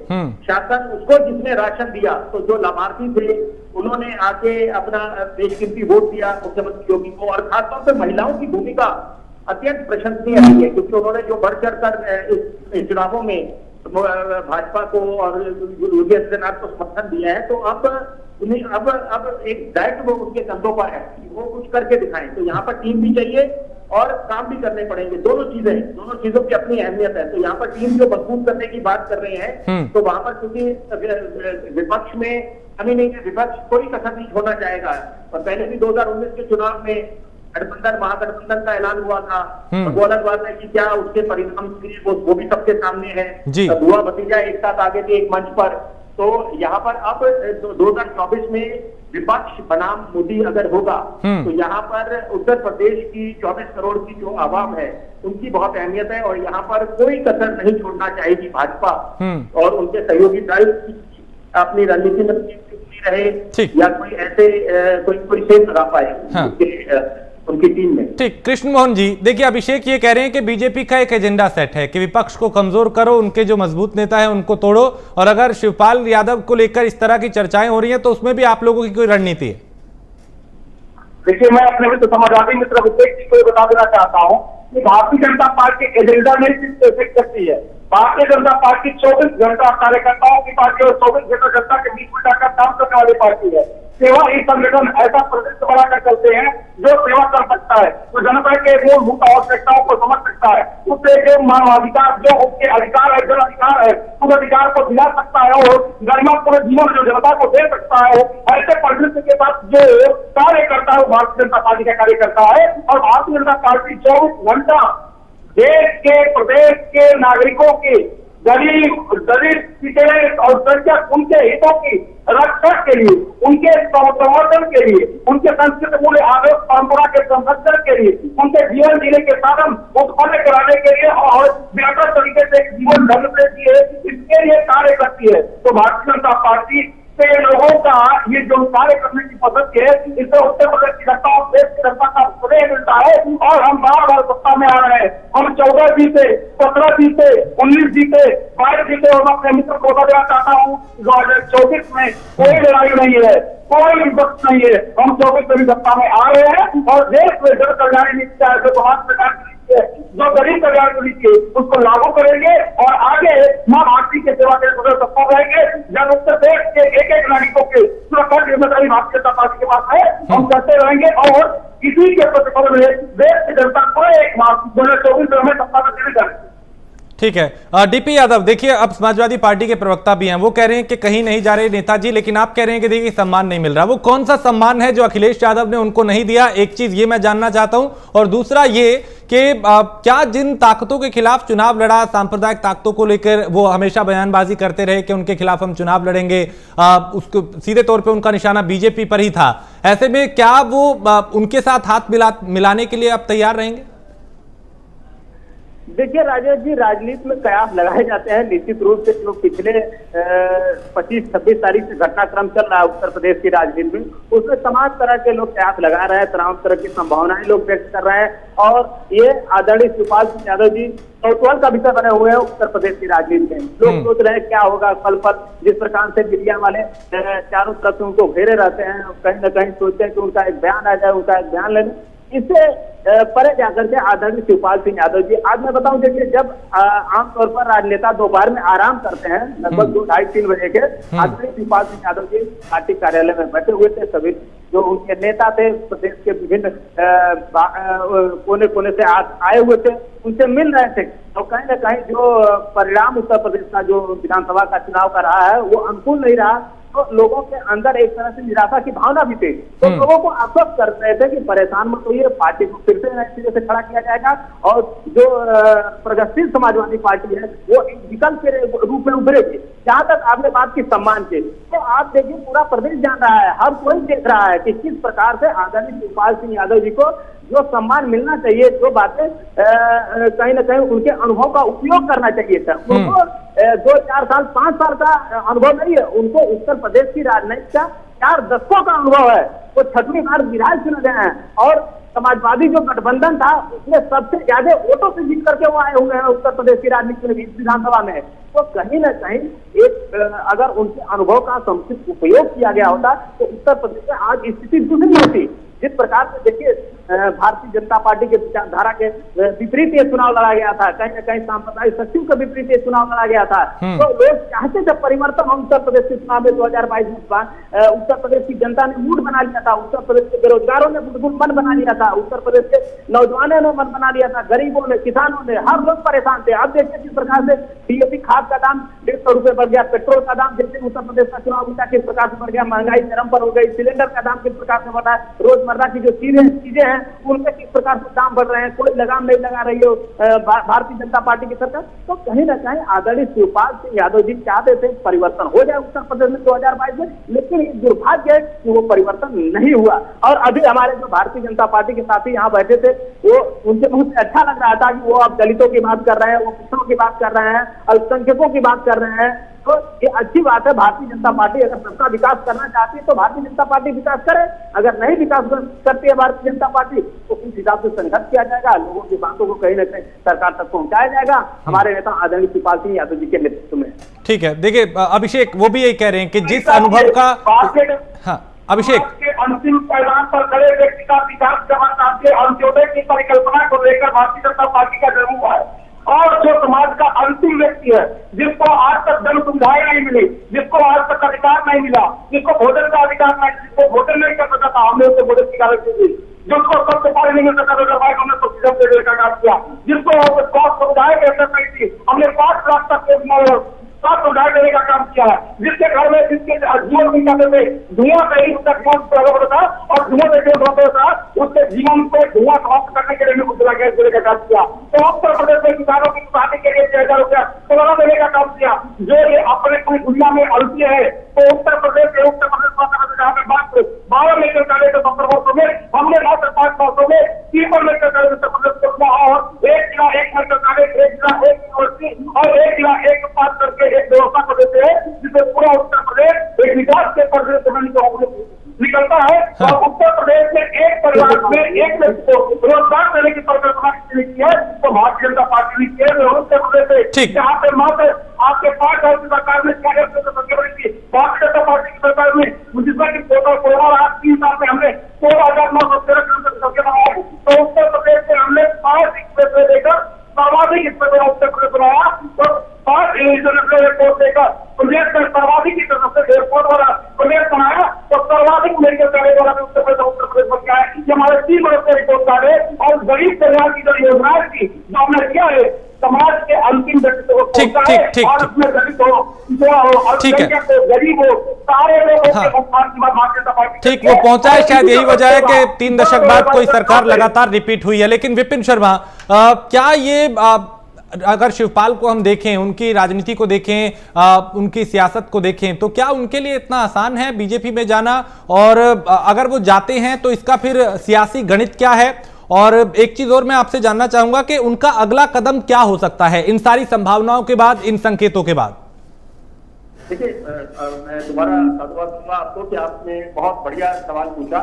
शासन उसको जिसने राशन दिया, तो जो लाभार्थी थे उन्होंने आके अपना बेशकीमती वोट दिया मुख्यमंत्री योगी को। और खासतौर पर महिलाओं की भूमिका अत्यंत प्रशंसनीय रही है, क्योंकि उन्होंने जो बढ़ चढ़ कर इस चुनावों में भाजपा को और योगी आदित्यनाथ को समर्थन दिया है, तो अब एक दायित्व उनके कंधों पर है कि वो कुछ करके दिखाएं। तो यहाँ पर टीम भी चाहिए और काम भी करने पड़ेंगे, दोनों चीजों की अपनी अहमियत है। तो यहाँ पर टीम जो मजबूत करने की बात कर रहे हैं, तो वहां पर क्योंकि विपक्ष में कमी नहीं है, विपक्ष कोई कसर नहीं छोड़ना चाहेगा। और पहले भी 2019 के चुनाव में गठबंधन, महागठबंधन का ऐलान हुआ था, वो अलग बात है कि क्या उसके परिणाम वो भी सबके सामने है। बुआ भतीजा एक साथ आगे थे एक मंच पर। तो यहाँ पर अब 2024 में विपक्ष बनाम मोदी अगर होगा, तो यहाँ पर उत्तर प्रदेश की 24 करोड़ की जो आवाम है उनकी बहुत अहमियत है, और यहाँ पर कोई कसर नहीं छोड़ना चाहेगी भाजपा और उनके सहयोगी दल अपनी रणनीति में रहे, या कोई ऐसे कोई सेम लगा पाए उनकी टीम में। ठीक, कृष्ण मोहन जी, देखिए अभिषेक ये कह रहे हैं कि बीजेपी का एक एजेंडा सेट है कि विपक्ष को कमजोर करो, उनके जो मजबूत नेता है उनको तोड़ो, और अगर शिवपाल यादव को लेकर इस तरह की चर्चाएं हो रही हैं तो उसमें भी आप लोगों की कोई रणनीति है? देखिए, मैं अपने मित्र समाजवादी मित्र अभिषेक जी को बता देना चाहता हूँ कि भारतीय जनता पार्टी एजेंडा में इफेक्ट करती है। भारतीय जनता पार्टी 24 घंटा कार्यकर्ताओं की पार्टी और 24 घंटा जनता के बीच में जाकर काम करने वाली पार्टी है। सेवा ही संगठन ऐसा प्रदेश बनाकर चलते हैं जो सेवा कर सकता है, तो जनता के मूलभूत आवश्यकताओं को समझ सकता है, उससे जो मानवाधिकार, जो उसके अधिकार है, जन अधिकार है, उस अधिकार को दिला सकता है और गरिमापूर्ण जीवन जो जनता को दे सकता है, ऐसे परिदृश्य के साथ जो कार्य करता है वो भारतीय जनता पार्टी का कार्यकर्ता है। और भारतीय जनता पार्टी 24 घंटा देश के, प्रदेश के नागरिकों की दलित पिछड़े और दलित उनके हितों की रक्षा के लिए, उनके संवर्धन के लिए, उनके संस्कृत मूल्य आदर्श परंपरा के संरक्षण के लिए, उनके जीवन जीने के साधन उत्पन्न कराने के लिए और बेहतर तरीके से जीवन ढंग से जिए, इसके लिए कार्य करती है। तो भारतीय जनता पार्टी से लोगों का ये जो कार्य करने की पद्धति है, इससे उत्तर प्रदेश की जनता और देश की जनता का श्रेय मिलता है। और हम बार बार सत्ता में आ रहे हैं, हम 14 जीते, 17 जीते, 19 जीते, 22 जीते, और मैं अपने मित्र को बता देना चाहता हूँ 2024 में कोई लड़ाई नहीं है, कोई वक्त नहीं है। हम 24 में भी सत्ता में आ रहे हैं और देश में जन कल्याण नीति है, जो समाज कल्याण की नीति है, जो गरीब कल्याण की नीति है, उसको लागू करेंगे और आगे मां भारती के सेवा के सफल रहेंगे। जब उत्तर प्रदेश के एक एक नागरिकों के सुरक्षा की जिम्मेदारी भारतीय जनता पार्टी के पास है, हम करते रहेंगे और इसी के प्रतिफल में देश की जनता को एक बार 2024 में हमें सत्ता में देनी चाहिए। ठीक है। डीपी यादव, देखिए अब समाजवादी पार्टी के प्रवक्ता भी हैं, वो कह रहे हैं कि कहीं नहीं जा रहे नेताजी, लेकिन आप कह रहे हैं कि देखिए सम्मान नहीं मिल रहा। वो कौन सा सम्मान है जो अखिलेश यादव ने उनको नहीं दिया? एक चीज ये मैं जानना चाहता हूं, और दूसरा ये कि क्या जिन ताकतों के खिलाफ चुनाव लड़ा, सांप्रदायिक ताकतों को लेकर वो हमेशा बयानबाजी करते रहे कि उनके खिलाफ हम चुनाव लड़ेंगे, उसको सीधे तौर पे उनका निशाना बीजेपी पर ही था। ऐसे में क्या वो उनके साथ हाथ मिलाने के लिए आप तैयार रहेंगे? देखिए राजेश जी, राजनीति में कयास लगाए जाते हैं निश्चित रूप से। जो पिछले 25-26 तारीख से घटनाक्रम चल रहा है उत्तर प्रदेश की राजनीति में, उसमें तमाम तरह के लोग कयास लगा रहे हैं, तमाम तरह की संभावनाएं लोग व्यक्त कर रहे हैं। और ये आदरणीय शिवपाल सिंह यादव जी कौतूहल का विषय बने हुए हैं उत्तर प्रदेश की राजनीति में। लोग सोच रहे हैं क्या होगा कल पर। जिस प्रकार से मीडिया वाले चारों तरफ से उनको घेरे रहते हैं, कहीं ना कहीं सोचते हैं कि उनका एक बयान आ जाए, उनका एक बयान ले लें। इससे परे जाकर के आदरणीय शिवपाल सिंह यादव जी, आज मैं बताऊं, देखिए जब आमतौर पर राजनेता दोपहर में आराम करते हैं लगभग 2, 2:30, 3 बजे के, आदरणीय शिवपाल सिंह यादव जी पार्टी कार्यालय में बैठे हुए थे। सभी जो उनके नेता थे प्रदेश के विभिन्न कोने कोने से आए हुए थे, उनसे मिल रहे थे। और कहीं ना कहीं जो परिणाम उत्तर प्रदेश का जो विधानसभा का चुनाव का रहा है वो अनुकूल नहीं रहा, तो लोगों के अंदर एक तरह से निराशा की भावना भी थी। तो लोगों को आश्वस्त कर रहे थे कि परेशान मत होइए, पार्टी को फिर से नए सिरे से खड़ा किया जाएगा और जो प्रगतिशील समाजवादी पार्टी है वो एक विकल्प के रूप में उभरेगी। जहां तक आपने बात की सम्मान की, तो आप देखिए पूरा प्रदेश जान रहा है, हर कोई देख रहा है कि किस प्रकार से आदरणीय शिवपाल सिंह यादव जी को जो सम्मान मिलना चाहिए, जो बातें कहीं ना कहीं उनके अनुभव का उपयोग करना चाहिए था, उनको 2, 4 साल, 5 साल का अनुभव नहीं है, उनको उत्तर प्रदेश की राजनीति का 4 दशकों का अनुभव है। वो 6वीं बार विधायक चुने गए हैं और समाजवादी जो गठबंधन था उसमें सबसे ज्यादा वोटों से जीत करके वो आए हुए हैं उत्तर प्रदेश की राजनीति में, विधानसभा में। तो कहीं ना कहीं एक अगर उनके अनुभव का समुचित उपयोग किया गया होता तो उत्तर प्रदेश में आज स्थिति दूसरी होती। जिस प्रकार से देखिए भारतीय जनता पार्टी के विचारधारा के विपरीत ये चुनाव लड़ा गया था, कहीं ना कहीं सांप्रदायिक शक्तियों के विपरीत ये चुनाव लड़ा गया था। तो लोग चाहते थे परिवर्तन। हम उत्तर प्रदेश के चुनाव में 2022 में उत्तर प्रदेश की जनता ने मूड बना लिया था, उत्तर प्रदेश के बेरोजगारों ने मन बना लिया था, उत्तर प्रदेश के नौजवानों ने मन बना लिया था, गरीबों ने, किसानों ने, हर लोग परेशान थे। अब देखिए किस प्रकार से डीएपी खाद का दाम 150 रुपए बढ़ गया, पेट्रोल का दाम जैसे उत्तर प्रदेश का चुनाव बीता किस प्रकार से बढ़ गया, महंगाई चरम पर हो गई, सिलेंडर का दाम किस प्रकार से बढ़ा, रोजमर्रा की जो चीजें हैं उनके किस प्रकार से दाम बढ़ रहे हैं, कोई लगाम नहीं लगा रही हो भारतीय जनता पार्टी की सरकार। तो कहीं ना कहीं आदरणीय शिवपाल सिंह यादव जी चाहते थे परिवर्तन हो जाए उत्तर प्रदेश में 2022 में, लेकिन दुर्भाग्य है कि वो परिवर्तन नहीं हुआ। और अभी हमारे जो भारतीय जनता पार्टी के साथी यहाँ बैठे थे, वो उनसे बहुत अच्छा लग रहा था कि वो अब दलितों की बात कर रहे हैं, वो पिछड़ों की बात कर रहे हैं, अल्पसंख्यकों की बात कर रहे हैं। तो ये अच्छी बात है। भारतीय जनता पार्टी अगर सबका विकास करना चाहती है तो भारतीय जनता पार्टी विकास करे, अगर नहीं विकास करती है भारतीय जनता पार्टी तो उस हिसाब से संघर्ष किया जाएगा, लोगों की बातों को कहीं ना कहीं सरकार तक पहुंचाया जाएगा, हमारे नेता आदरणीय शिवपाल सिंह यादव जी के नेतृत्व में। ठीक है, देखिए अभिषेक वो भी यही कह रहे हैं कि जिस अनुभव का अभिषेक के अंतिम पैदान पर खड़े व्यक्ति का विकास करना के अंत्योदय की परिकल्पना को लेकर भारतीय जनता पार्टी का जन्म हुआ है। और जो समाज का अंतिम व्यक्ति है, जिसको आज तक जन सुविधाएं नहीं मिली, जिसको आज तक अधिकार नहीं मिला, जिसको भोजन का अधिकार नहीं, जिसको भोजन नहीं कर सकता था, हमने उसे भोजन की गारंटी दी, जिसको सबसे पहले नहीं मिल सकता था, हमने सोशलिज्म देने का काम किया, जिसको स्वास्थ्य सुविधाएं बेहतर नहीं थी, हमने 5 लाख तक सुधार देने का काम किया है, जिसके घर में जिसके जीवन में जाते थे धुआं से ही उसका जीवन प्रभावित होता और धुआं से होता था, उसके जीवन पे धुआं समाप्त करने के लिए उज्ज्वला गैस देने का काम किया। तो उत्तर प्रदेश में किसानों की शादी के लिए 6,000 रुपया सोलर देने का काम किया। जो ये अपने पूरी दुनिया में अलसी है, तो उत्तर प्रदेश में जहाँ पे बात 12 मेडिकल कॉलेज के 70 वर्षों में हमने 9 से 5 वर्षों में 3 मेडिकल कॉलेज उत्तर प्रदेश को दिया और 1 जिला 1 मेडिकल कॉलेज, 1 जिला 1 यूनिवर्सिटी और 1 जिला 1 पास करके एक व्यवस्था को देते हैं, जिससे पूरा उत्तर प्रदेश एक विकास परिवार में एक व्यक्ति को रोजगार देने की परिकल्पना किसी ने की है तो भारतीय जनता पार्टी ने की है। उत्तर प्रदेश में जहाँ पे मात्र आपके 5 साल की सरकार में 40% संख्या बढ़ी थी, भारतीय जनता पार्टी की सरकार में मुझे की कोरोना 3 साल में हमने 16,913 किलोमीटर संख्या बनाया। तो उत्तर प्रदेश में हमने 5 एक्सप्रेस लेकर सर्वाधिक एक्सप्रेस उत्तर प्रदेश बनाया और 5 इंटरनेशनल एयरपोर्ट लेकर प्रदेश में सर्वाधिक इंटरनेशनल एयरपोर्ट वाला प्रदेश बनाया और सर्वाधिक मेडिकल कॉलेज वाला उत्तर प्रदेश बन गया है। ये हमारे 3 वर्ष के रिपोर्ट कार्ड है और गरीब कल्याण की जो योजनाएं थी जो हमने किया है समाज के अंतिम व्यक्ति को पहुंचा है और उसमें दलित हो, अल्पसंख्यक हो, गरीब हो, सारे लोगों के उत्थान की बात भारतीय जनता पार्टी ठीक वो पहुंचा है। शायद यही वजह है कि 3 दशक बाद कोई सरकार लगातार रिपीट हुई है। लेकिन विपिन शर्मा, क्या ये अगर शिवपाल को हम देखें, उनकी राजनीति को देखें, उनकी सियासत को देखें, तो क्या उनके लिए इतना आसान है बीजेपी में जाना? और अगर वो जाते हैं तो इसका फिर सियासी गणित क्या है? और एक चीज और मैं आपसे जानना चाहूंगा कि उनका अगला कदम क्या हो सकता है इन सारी संभावनाओं के बाद, इन संकेतों के बाद? देखिए, मैं दोबारा धन्यवाद दूंगा आपको कि आपने बहुत बढ़िया सवाल पूछा,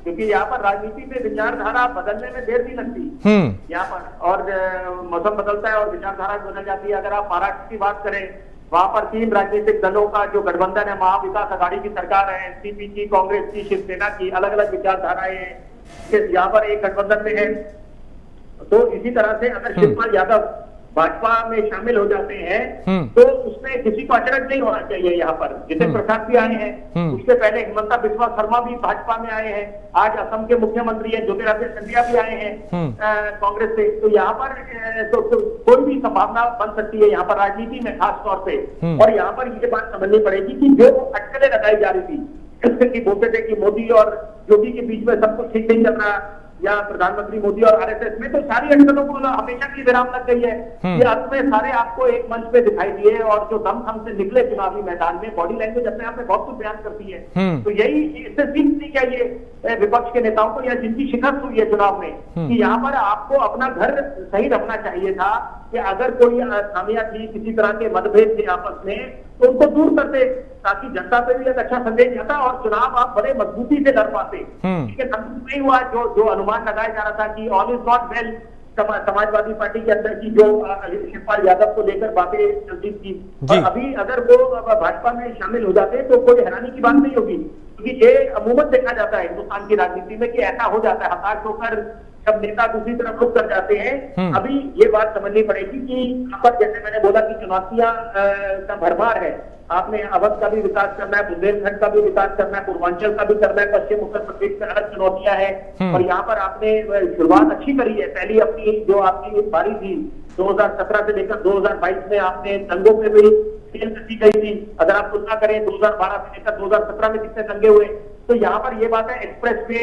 क्योंकि यहाँ पर राजनीति में विचारधारा बदलने में देर नहीं लगती यहाँ पर, और मौसम बदलता है और विचारधारा बदल जाती है। अगर आप महाराष्ट्र की बात करें, वहां पर 3 राजनीतिक दलों का जो गठबंधन है, महाविकास आघाड़ी की सरकार है, एनसीपी की, कांग्रेस की, शिवसेना की, अलग अलग विचारधाराएं हैं, यहाँ पर एक गठबंधन में है। तो इसी तरह से अगर शिवपाल यादव भाजपा में शामिल हो जाते हैं तो उसमें किसी को अचरज नहीं होना चाहिए। यहाँ पर जितिन प्रसाद भी आए हैं, उससे पहले हिमंता बिस्वा शर्मा भी भाजपा में आए हैं, आज असम के मुख्यमंत्री हैं ज्योतिरादित्य सिंधिया भी आए हैं कांग्रेस से। तो यहाँ पर तो कोई भी संभावना बन सकती है यहाँ पर राजनीति में खास तौर पे। और यहाँ पर ये बात समझनी पड़ेगी कि जो अटकलें लगाई जा रही थी कि बोलते थे कि मोदी और योगी के बीच में सब कुछ ठीक नहीं चल रहा, या प्रधानमंत्री मोदी और आरएसएस में, तो सारी अटकलों को हमेशा की विराम लग गई है। ये अंत में सारे आपको एक मंच पे दिखाई दिए और जो दम से निकले चुनावी मैदान में, बॉडी लैंग्वेज अपने आप में बहुत कुछ बयान करती है। तो यही इससे सीख नहीं चाहिए विपक्ष के नेताओं को या जिनकी शिकस्त हुई है चुनाव में, कि यहाँ पर आपको अपना घर सही रखना चाहिए था कि अगर कोई खामियां थी, किसी तरह के मतभेद थे आपस में, तो उनको दूर करते ताकि जनता पे भी एक अच्छा संदेश जाता और चुनाव आप बड़े मजबूती से लड़ पाते। ठीक है, नहीं हुआ जो अनुमान लगाया जा रहा था कि all is not well Samajwadi party के अंदर की जो शिवपाल यादव को लेकर बातें चलती थी, और अभी अगर वो भाजपा में शामिल हो जाते तो कोई हैरानी की बात नहीं होगी, क्योंकि ये अमूमन देखा जाता है हिंदुस्तान की राजनीति में कि ऐसा हो जाता है, हताश होकर जब नेता दूसरी तरफ रुख कर जाते हैं। अभी ये बात समझनी पड़ेगी कि यहाँ पर जैसे मैंने बोला कि चुनौतियां का भरमार है, आपने अवध का भी विकास करना है, बुंदेलखंड का भी विकास करना है, पूर्वांचल का भी करना है, पश्चिम उत्तर प्रदेश में अलग चुनौतियां हैं। और यहाँ पर आपने शुरुआत अच्छी करी है, पहली अपनी जो आपकी बारी थी 2017 से लेकर 2022 में आपने दंगों पे भी तेल कसी गई थी। अगर आप तुलना करें 2012 से लेकर 2017 में कितने दंगे हुए, तो यहाँ पर ये बात है एक्सप्रेस वे,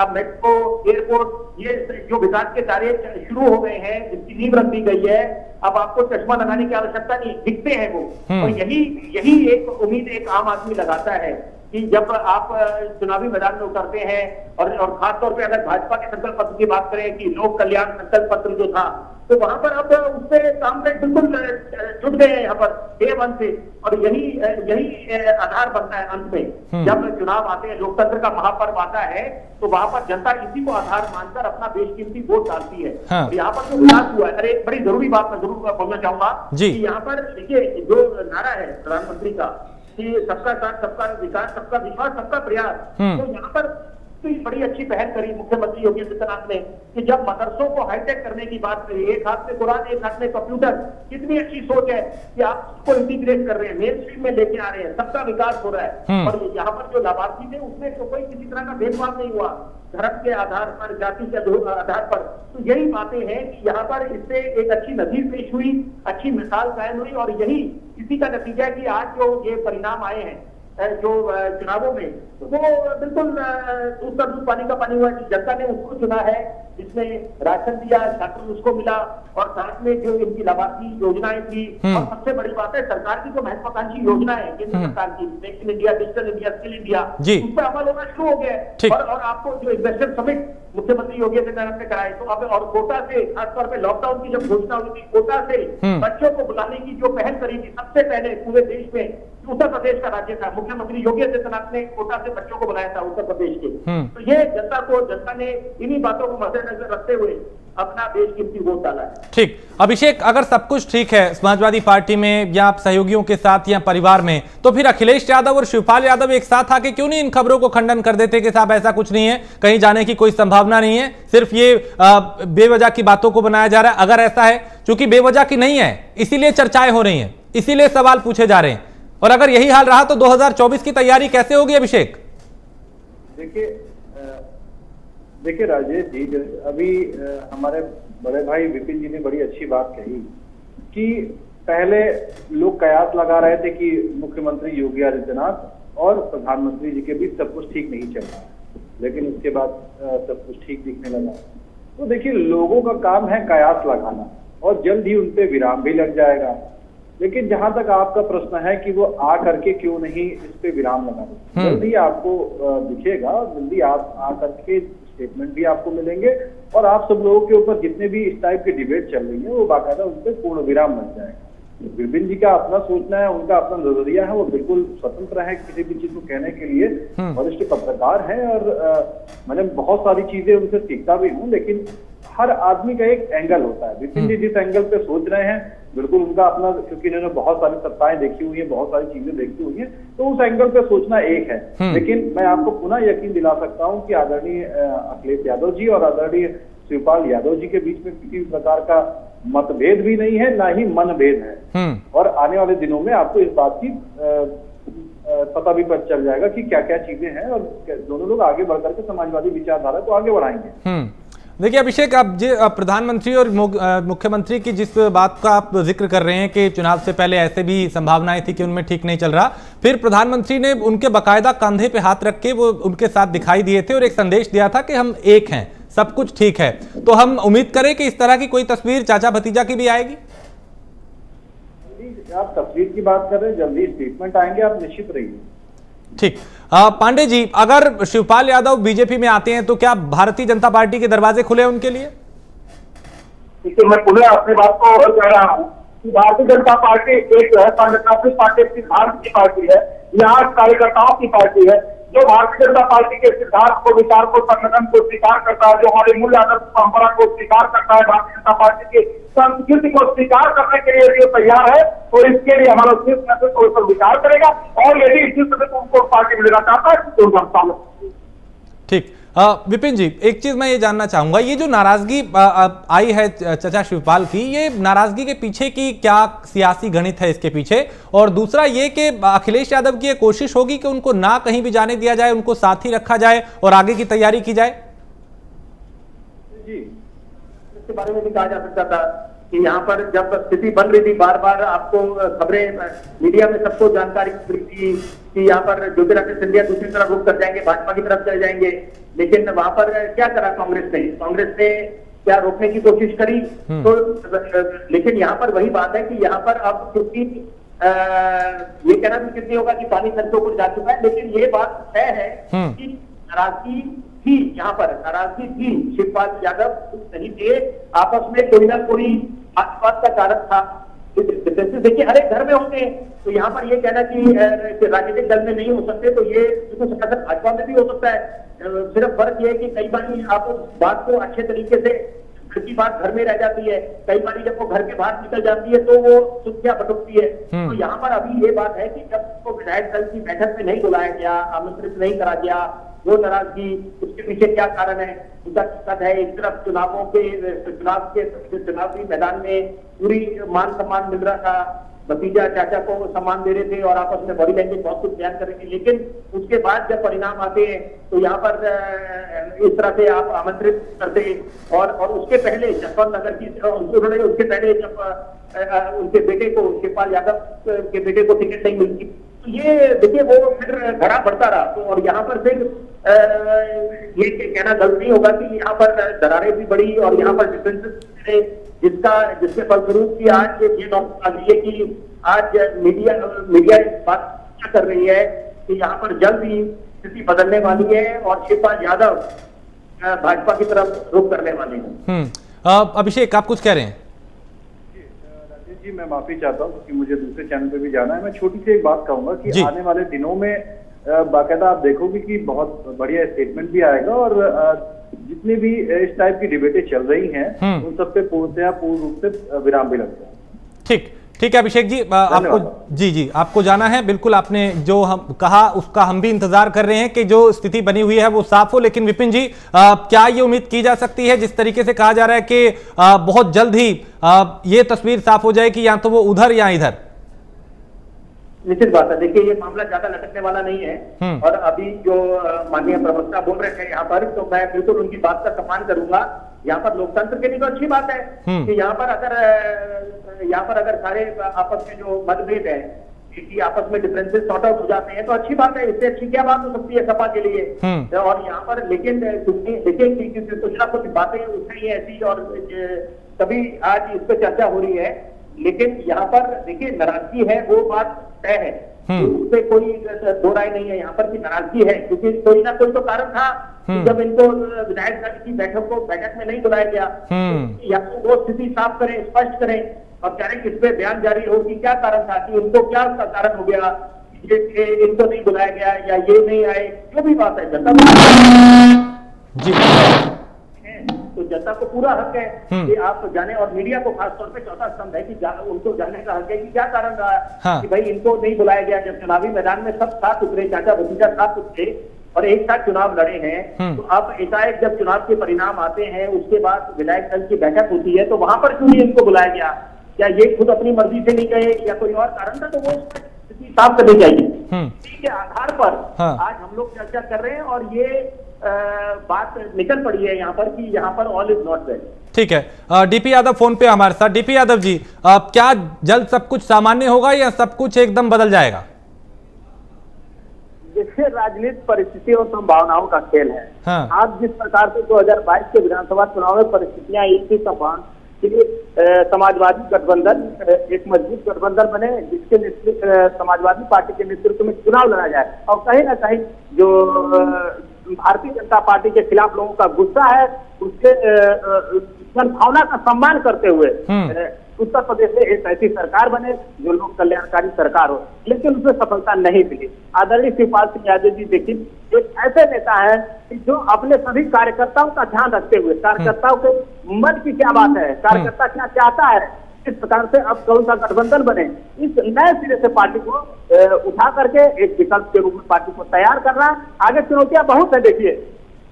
अब मेट्रो, एयरपोर्ट, ये जो विकास के कार्य शुरू हो गए हैं, जिसकी नींव रख दी गई है, अब आपको चश्मा लगाने की आवश्यकता नहीं, दिखते हैं वो। और यही एक उम्मीद एक आम आदमी लगाता है कि जब आप चुनावी मैदान में उतरते हैं, और खासतौर पे अगर भाजपा के संकल्प पत्र की बात करें कि लोक कल्याण संकल्प पत्र जो था, तो वहां पर अब उससे काम में बिल्कुल जुट गए हैं यहाँ पर डे 1 से। और यही आधार बनता है अंत में, जब चुनाव आते हैं, लोकतंत्र का महापर्व आता है, तो वहां पर जनता इसी को आधार मानकर अपना बेशकीमती वोट डालती है। हाँ। यहाँ पर जो विकास हुआ है, अरे एक बड़ी जरूरी बात मैं जरूर बोलना चाहूंगा कि यहाँ पर देखिए जो नारा है प्रधानमंत्री का कि सबका साथ, सबका विकास, सबका विश्वास, सबका प्रयास, तो यहाँ पर तो बड़ी अच्छी पहल करी मुख्यमंत्री योगी आदित्यनाथ ने कि जब मदरसों को हाईटेक करने की बात करी, एक हाथ में कुरान एक हाथ में कंप्यूटर, कितनी अच्छी सोच है कि आप उसको इंटीग्रेट कर रहे हैं, मेन स्ट्रीम में लेके आ रहे हैं, सबका विकास हो रहा है। और यहाँ पर जो लाभार्थी थे उसमें तो कोई किसी तरह का भेदभाव नहीं हुआ, धर्म के आधार पर, जाति के आधार पर। तो यही बातें हैं कि यहाँ पर इससे एक अच्छी नजीर पेश हुई, अच्छी मिसाल कायम हुई, और यही इसी का नतीजा है कि आज जो ये परिणाम आए हैं जो चुनावों में, तो वो बिल्कुल दूध का दूध पानी का पानी हुआ कि जनता ने उसको चुना है जिसने राशन दिया, छात्र उसको मिला, और साथ में जो इनकी लाभार्थी योजनाएं थी, और सबसे बड़ी बात है सरकार की जो महत्वाकांक्षी योजना है केंद्र सरकार की, make in India, digital India, skill India, उस पर अमल होना शुरू हो गया है। और आपको जो इन्वेस्टर समिट मुख्यमंत्री योगी आदित्यनाथ ने कराए, तो अब और कोटा से, खासतौर पर लॉकडाउन की जब घोषणा हुई थी, कोटा से बच्चों को बुलाने की जो पहल करी थी सबसे पहले पूरे देश में, उत्तर प्रदेश का राज्य था, मुख्यमंत्री योगी आदित्यनाथ ने कोटा से बच्चों को बुलाया था उत्तर प्रदेश के। तो ये जनता ने इन्हीं बातों को मद्देनजर रखते हुए अपना बेशकीमती वोट डाला है। ठीक, अभिषेक, अगर सब कुछ ठीक है समाजवादी पार्टी में या सहयोगियों के साथ या परिवार में, तो फिर अखिलेश यादव और शिवपाल यादव एक साथ आके क्यों नहीं इन खबरों को खंडन कर देते कि साहब ऐसा कुछ नहीं है, कहीं जाने की कोई संभावना नहीं है, सिर्फ ये बेवजह की बातों को बनाया जा रहा है। अगर ऐसा है, चूंकि बेवजह की नहीं है इसीलिए चर्चाएं हो रही हैं, इसीलिए सवाल पूछे जा रहे हैं, और अगर यही हाल रहा तो 2024 की तैयारी कैसे होगी अभिषेक? देखिए राजेश जी, अभी हमारे बड़े भाई विपिन जी ने बड़ी अच्छी बात कही कि पहले लोग कयास लगा रहे थे कि मुख्यमंत्री योगी आदित्यनाथ और प्रधानमंत्री जी के बीच सब कुछ ठीक नहीं चल रहा, लेकिन उसके बाद सब कुछ ठीक दिखने लगा। तो देखिए, लोगों का काम है कयास लगाना और जल्द ही उनपे विराम भी लग जाएगा। लेकिन जहां तक आपका प्रश्न है कि वो आ करके क्यों नहीं इस पे विराम लगा देते, जल्दी आपको दिखेगा, जल्दी आप आ करके स्टेटमेंट भी आपको मिलेंगे और आप सब लोगों के ऊपर जितने भी इस टाइप की डिबेट चल रही है वो बाकायदा उन पर पूर्ण विराम लग जाएगा। विपिन जी का अपना सोचना है, उनका अपना नजरिया है, वो बिल्कुल स्वतंत्र है किसी भी चीज को कहने के लिए, वरिष्ठ पत्रकार है और मैंने बहुत सारी चीजें उनसे सीखता भी हूँ। लेकिन हर आदमी का एक एंगल होता है, विपिन जी जिस एंगल पे सोच रहे हैं बिल्कुल उनका अपना, क्योंकि इन्होंने बहुत सारी सत्ताएं देखी हुई है, बहुत सारी चीजें देखी हुई है, तो उस एंगल पे सोचना एक है। लेकिन मैं आपको पुनः यकीन दिला सकता हूं कि आदरणीय अखिलेश यादव जी और आदरणीय शिवपाल यादव जी के बीच में किसी भी प्रकार का मतभेद भी नहीं है, ना ही मनभेद है। और आने वाले दिनों में आपको इस बात की पता भी पता चल जाएगा कि क्या क्या चीजें हैं और दोनों लोग आगे बढ़कर के समाजवादी विचारधारा को आगे बढ़ाएंगे। देखिए अभिषेक, आप प्रधानमंत्री और मुख्यमंत्री की जिस बात का आप जिक्र कर रहे हैं कि चुनाव से पहले ऐसे भी संभावनाएं थी कि उनमें ठीक नहीं चल रहा, फिर प्रधानमंत्री ने उनके बाकायदा कंधे पे हाथ रख के वो उनके साथ दिखाई दिए थे और एक संदेश दिया था कि हम एक हैं, सब कुछ ठीक है। तो हम उम्मीद करें कि इस तरह की कोई तस्वीर चाचा भतीजा की भी आएगी? आप तस्वीर की बात कर रहे हैं, जल्दी स्टेटमेंट आएंगे, आप निश्चित रहिए। ठीक, पांडे जी, अगर शिवपाल यादव बीजेपी में आते हैं तो क्या भारतीय जनता पार्टी के दरवाजे खुले उनके लिए? देखिए, मैं पुनः अपनी बात को कह रहा हूँ कि भारतीय जनता पार्टी एक संगठनात्मक पार्टी, सिद्धांत की पार्टी है, यहाँ कार्यकर्ताओं की पार्टी है। जो भारतीय जनता पार्टी के सिद्धांत को, विचार को, संगठन को स्वीकार करता है, जो हमारे मूल्य आदर्श परंपरा को स्वीकार करता है, भारतीय जनता पार्टी की संस्कृति को स्वीकार करने के लिए यदि तैयार है तो इसके लिए हमारा शीर्ष नेतृत्व उस पर विचार करेगा और यदि शीर्ष नेतृत्व उनको पार्टी मिलना चाहता है तो उनका स्वागत। ठीक, विपिन जी, एक चीज मैं ये जानना चाहूंगा, ये जो नाराजगी आई है चाचा शिवपाल की, ये नाराजगी के पीछे की क्या सियासी गणित है इसके पीछे? और दूसरा ये कि अखिलेश यादव की ये कोशिश होगी कि उनको ना कहीं भी जाने दिया जाए, उनको साथ ही रखा जाए और आगे की तैयारी की जाए? जी, इसके बारे में भी कहा जा सकता था कि यहाँ पर जब स्थिति बन रही थी, बार बार आपको खबरें मीडिया में सबको जानकारी मिली थी कि यहाँ पर ज्योतिरादित्य सिंधिया दूसरी तरफ रुख कर जाएंगे, भाजपा की तरफ चले जाएंगे, लेकिन वहां पर क्या करा कांग्रेस ने क्या रोकने की कोशिश करी? तो लेकिन यहाँ पर वही बात है कि यहाँ पर अब क्योंकि ये कहना भी कितनी होगा कि पानी सर के ऊपर जा चुका है, लेकिन ये बात तय है कि नाराजगी थी, यहाँ पर नाराजगी थी, शिवपाल यादव नहीं थे, आपस में कोई ना कोई बात का कारण था। देखिए, हर एक घर में होते हैं, तो यहाँ पर ये कहना कि राजनीतिक दल में नहीं हो सकते, तो ये भाजपा में भी हो सकता है। सिर्फ फर्क ये है कि कई बार आप बात को अच्छे तरीके से, घर की बात घर में रह जाती है, कई बार जब वो घर के बाहर निकल जाती है तो वो सुर्खियां बटुकती है। तो यहाँ पर अभी ये बात है कि जब उसको विधायक दल की बैठक में नहीं बुलाया गया, आमंत्रित नहीं करा गया, वो नाराजगी, उसके पीछे क्या कारण है, उसका दिक्कत है। एक तरफ चुनावी मैदान में पूरी मान सम्मान मिल रहा था, भतीजा चाचा को सम्मान दे रहे थे और आपस में बॉडी लैंग्वेज बहुत कुछ बयान कर रहे थे, लेकिन उसके बाद जब परिणाम आते हैं तो यहाँ पर इस तरह से आप आमंत्रित करते हैं। और उसके पहले जसवंत नगर की उन्होंने, उसके पहले जब उनके बेटे को, शिवपाल यादव के बेटे को टिकट नहीं मिलती, तो ये देखिए वो फिर घड़ा बढ़ता रहा। तो और यहाँ पर फिर ये कहना गलत नहीं होगा कि यहाँ पर दरारें भी बढ़ी और यहाँ पर डिफरेंसेस जिसके फलस्वरूप की आज ये बात आ गई है कि आज मीडिया इस बात क्या कर रही है कि यहाँ पर जल्द ही स्थिति बदलने वाली है और शिवपाल यादव भाजपा की तरफ रुख करने वाले हैं। अभिषेक, आप कुछ कह रहे हैं? जी मैं माफी चाहता हूँ क्योंकि मुझे दूसरे चैनल पे भी जाना है। मैं छोटी सी एक बात कहूंगा कि आने वाले दिनों में बाकायदा आप देखोगे कि बहुत बढ़िया स्टेटमेंट भी आएगा और जितनी भी इस टाइप की डिबेटें चल रही हैं उन सब पे पूर्ण रूप से विराम भी लगता है। ठीक है अभिषेक जी, आपको जी आपको जाना है। बिल्कुल, आपने जो हम कहा उसका हम भी इंतजार कर रहे हैं कि जो स्थिति बनी हुई है वो साफ हो। लेकिन विपिन जी, क्या ये उम्मीद की जा सकती है, जिस तरीके से कहा जा रहा है कि बहुत जल्द ही ये तस्वीर साफ हो जाए कि या तो वो उधर या इधर? निश्चित बात है। देखिए, ये मामला ज्यादा लटकने वाला नहीं है और अभी जो माननीय प्रवक्ता बोल रहे थे यहाँ पर, तो मैं बिल्कुल उनकी बात का सम्मान करूंगा। यहाँ पर लोकतंत्र के लिए तो अच्छी बात है कि यहाँ पर अगर सारे आपस में जो मतभेद है कि आपस में डिफरेंसेस सॉर्ट आउट हो जाते हैं तो अच्छी बात है। इससे अच्छी क्या बात हो सकती है सपा के लिए। और यहाँ पर लेकिन देखिए कुछ ना कुछ बातें उठ रही है ऐसी और तभी आज इस पर चर्चा हो रही है। लेकिन यहाँ पर देखिए नाराजगी है, वो बात तय है, उस पर कोई दो राय नहीं है यहाँ पर कि नाराजगी है, क्योंकि कोई ना कोई तो कारण था कि जब इनको विधायक दल की बैठक में नहीं बुलाया गया। या तो वो स्थिति साफ करें, स्पष्ट करें और करें किस पे बयान जारी हो कि क्या कारण था, कि उनको क्या कारण हो गया, इनको नहीं बुलाया गया या ये नहीं आए, जो भी बात है तो जनता को पूरा हक है कि आप जाने। और मीडिया को खासतौर पे चौथा स्तंभ है कि उनको जानने का हक है कि क्या कारण रहा कि भाई इनको नहीं बुलाया गया। जब चुनावी मैदान में सब साथ उतरे, चाचा भतीजा साथ उतरे और एक साथ चुनाव लड़े हैं, तो अब एकाएक जब चुनाव के परिणाम आते हैं उसके बाद विधायक दल की बैठक होती है तो वहां पर क्यों नहीं इनको बुलाया गया? क्या ये खुद अपनी मर्जी से नहीं गए या कोई और कारण था? तो वो स्थिति साफ करनी चाहिए। इसी के आधार पर आज हम लोग चर्चा कर रहे हैं और ये बात निकल पड़ी है यहाँ पर कि यहाँ पर ऑल इज नॉट वेल। ठीक है, डीपी यादव फोन पे हमारे साथ। डीपी यादव जी, क्या जल्द सब कुछ सामान्य होगा या सब कुछ एकदम बदल जाएगा? देखिए, राजनीतिक परिस्थिति और संभावनाओं का खेल है। आज जिस प्रकार से 2022 के विधानसभा चुनाव में परिस्थितियां एक ही समान कि समाजवादी गठबंधन एक मजबूत गठबंधन बने जिसके समाजवादी पार्टी के नेतृत्व में चुनाव लड़ा जाए और कहीं ना कहीं जो भारतीय जनता पार्टी के खिलाफ लोगों का गुस्सा है उसके भावना का सम्मान करते हुए उत्तर प्रदेश में एक ऐसी सरकार बने जो लोक कल्याणकारी सरकार हो। लेकिन उसमें सफलता नहीं मिली। आदरणीय शिवपाल सिंह यादव जी देखिए एक ऐसे नेता है कि जो अपने सभी कार्यकर्ताओं का ध्यान रखते हुए, कार्यकर्ताओं के मन की क्या बात है, कार्यकर्ता क्या चाहता है, इस प्रकार से अब कौन सा गठबंधन बने, इस नए सिरे से पार्टी को उठा करके एक विकल्प के रूप में पार्टी को तैयार करना। आगे चुनौतियां बहुत है। देखिए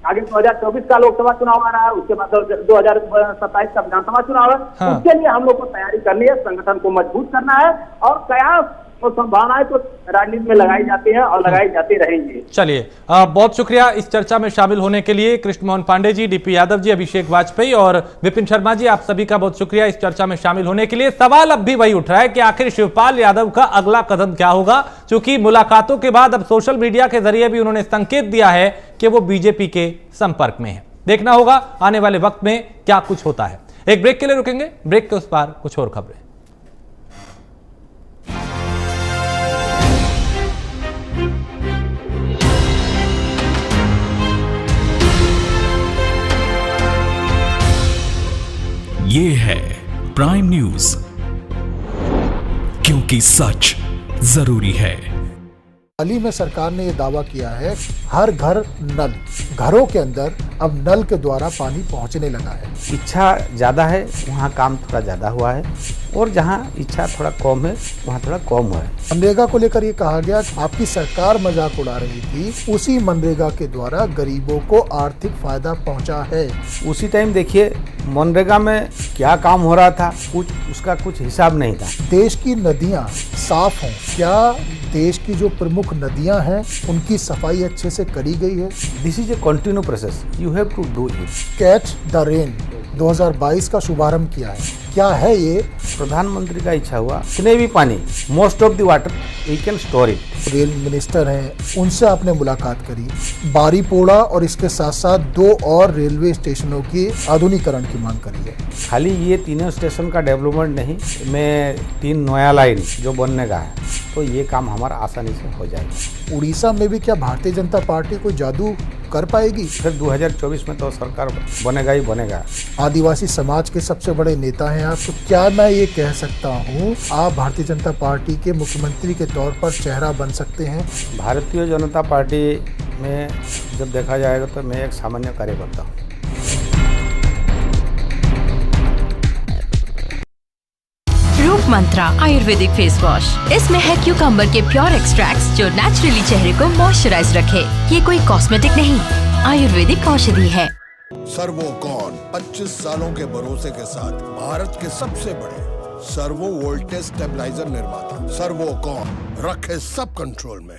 आगे 2024 का लोकसभा चुनाव आ रहा है, उसके बाद 2027 का विधानसभा चुनाव है। उसके लिए हम लोग को तैयारी करनी है, संगठन को मजबूत करना है और कयास और संभावनाएं तो राजनीति में लगाई जाती है और लगाई जाती रहेंगी। चलिए, बहुत शुक्रिया इस चर्चा में शामिल होने के लिए कृष्ण मोहन पांडे जी, डीपी यादव जी, अभिषेक वाजपेयी और विपिन शर्मा जी, आप सभी का बहुत शुक्रिया इस चर्चा में शामिल होने के लिए। सवाल अब भी वही उठ रहा है कि आखिर शिवपाल यादव का अगला कदम क्या होगा, क्योंकि मुलाकातों के बाद अब सोशल मीडिया के जरिए भी उन्होंने संकेत दिया है कि वो बीजेपी के संपर्क में है। देखना होगा आने वाले वक्त में क्या कुछ होता है। एक ब्रेक के लिए रुकेंगे, ब्रेक के उस पार कुछ और खबरें। ये है प्राइम न्यूज, क्योंकि सच जरूरी है। हाल ही में सरकार ने यह दावा किया है हर घर नल, घरों के अंदर अब नल के द्वारा पानी पहुंचने लगा है। इच्छा ज़्यादा है वहाँ काम थोड़ा ज़्यादा हुआ है और जहाँ इच्छा थोड़ा कम है वहाँ थोड़ा कम हुआ है। मनरेगा को लेकर ये कहा गया आपकी सरकार मजाक उड़ा रही थी, उसी मनरेगा के द्वारा गरीबों को आर्थिक फायदा पहुँचा है। उसी टाइम देखिए मनरेगा में क्या काम हो रहा था, कुछ उसका कुछ हिसाब नहीं था। देश की नदियाँ साफ हों, क्या देश की जो प्रमुख नदियां हैं उनकी सफाई अच्छे से करी गई है? This is a continue process, you have to do it. Catch the rain 2022 का शुभारंभ किया है, क्या है ये? प्रधानमंत्री का इच्छा हुआ जितने भी पानी, most of the water we can store it. Rail minister हैं, उनसे आपने मुलाकात करी, बारीपोड़ा और इसके साथ साथ 2 और रेलवे स्टेशनों की आधुनिकरण की मांग करी है। खाली ये तीनों स्टेशन का डेवलपमेंट नहीं, में 3 नया लाइन जो बनने का है, तो ये काम हमारा आसानी से हो जाएगा। उड़ीसा में भी क्या भारतीय जनता पार्टी कोई जादू कर पाएगी? फिर 2024 में तो सरकार बनेगा ही बनेगा। आदिवासी समाज के सबसे बड़े नेता हैं आप, तो क्या मैं ये कह सकता हूँ आप भारतीय जनता पार्टी के मुख्यमंत्री के तौर पर चेहरा बन सकते हैं? भारतीय जनता पार्टी में जब देखा जाएगा तो मैं एक सामान्य कार्यकर्ता हूँ। रूप मंत्रा आयुर्वेदिक फेस वॉश, इसमें है क्यूकम्बर के प्योर एक्सट्रैक्ट्स जो नेचुरली चेहरे को मॉइस्चराइज रखे। ये कोई कॉस्मेटिक नहीं, आयुर्वेदिक औषधि है। सर्वोकॉन 25 सालों के भरोसे के साथ भारत के सबसे बड़े सर्वो वोल्टेज स्टेबलाइजर निर्माता। सर्वोकॉन रखे सब कंट्रोल में।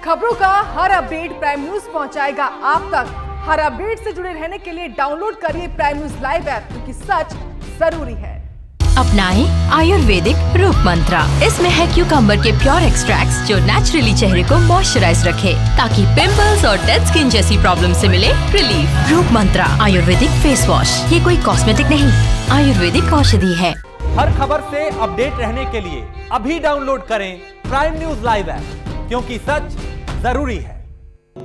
खबरों का हर अपडेट प्राइम न्यूज पहुंचाएगा आप तक। हर अपडेट से जुड़े रहने के लिए डाउनलोड करिए प्राइम न्यूज लाइव ऐप, क्योंकि सच जरूरी है। अपनाएं आयुर्वेदिक रूप मंत्रा, इसमें है क्यूकम्बर के प्योर एक्सट्रैक्ट्स जो नेचुरली चेहरे को मॉइस्चराइज रखे, ताकि पिंपल्स और डेड स्किन जैसी प्रॉब्लम से मिले रिलीफ। रूप मंत्रा आयुर्वेदिक फेस वॉश, ये कोई कॉस्मेटिक नहीं, आयुर्वेदिक औषधि है। हर खबर से अपडेट रहने के लिए अभी डाउनलोड करें प्राइम न्यूज लाइव ऐप, क्योंकि सच जरूरी है।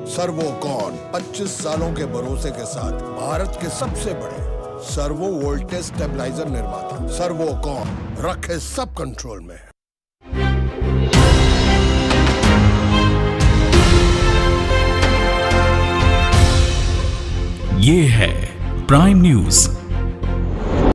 सर्वोकॉन 25 सालों के भरोसे के साथ भारत के सबसे बड़े सर्वो वोल्टेज स्टेबलाइजर निर्माता। सर्वोकॉन रखे सब कंट्रोल में। ये है प्राइम न्यूज।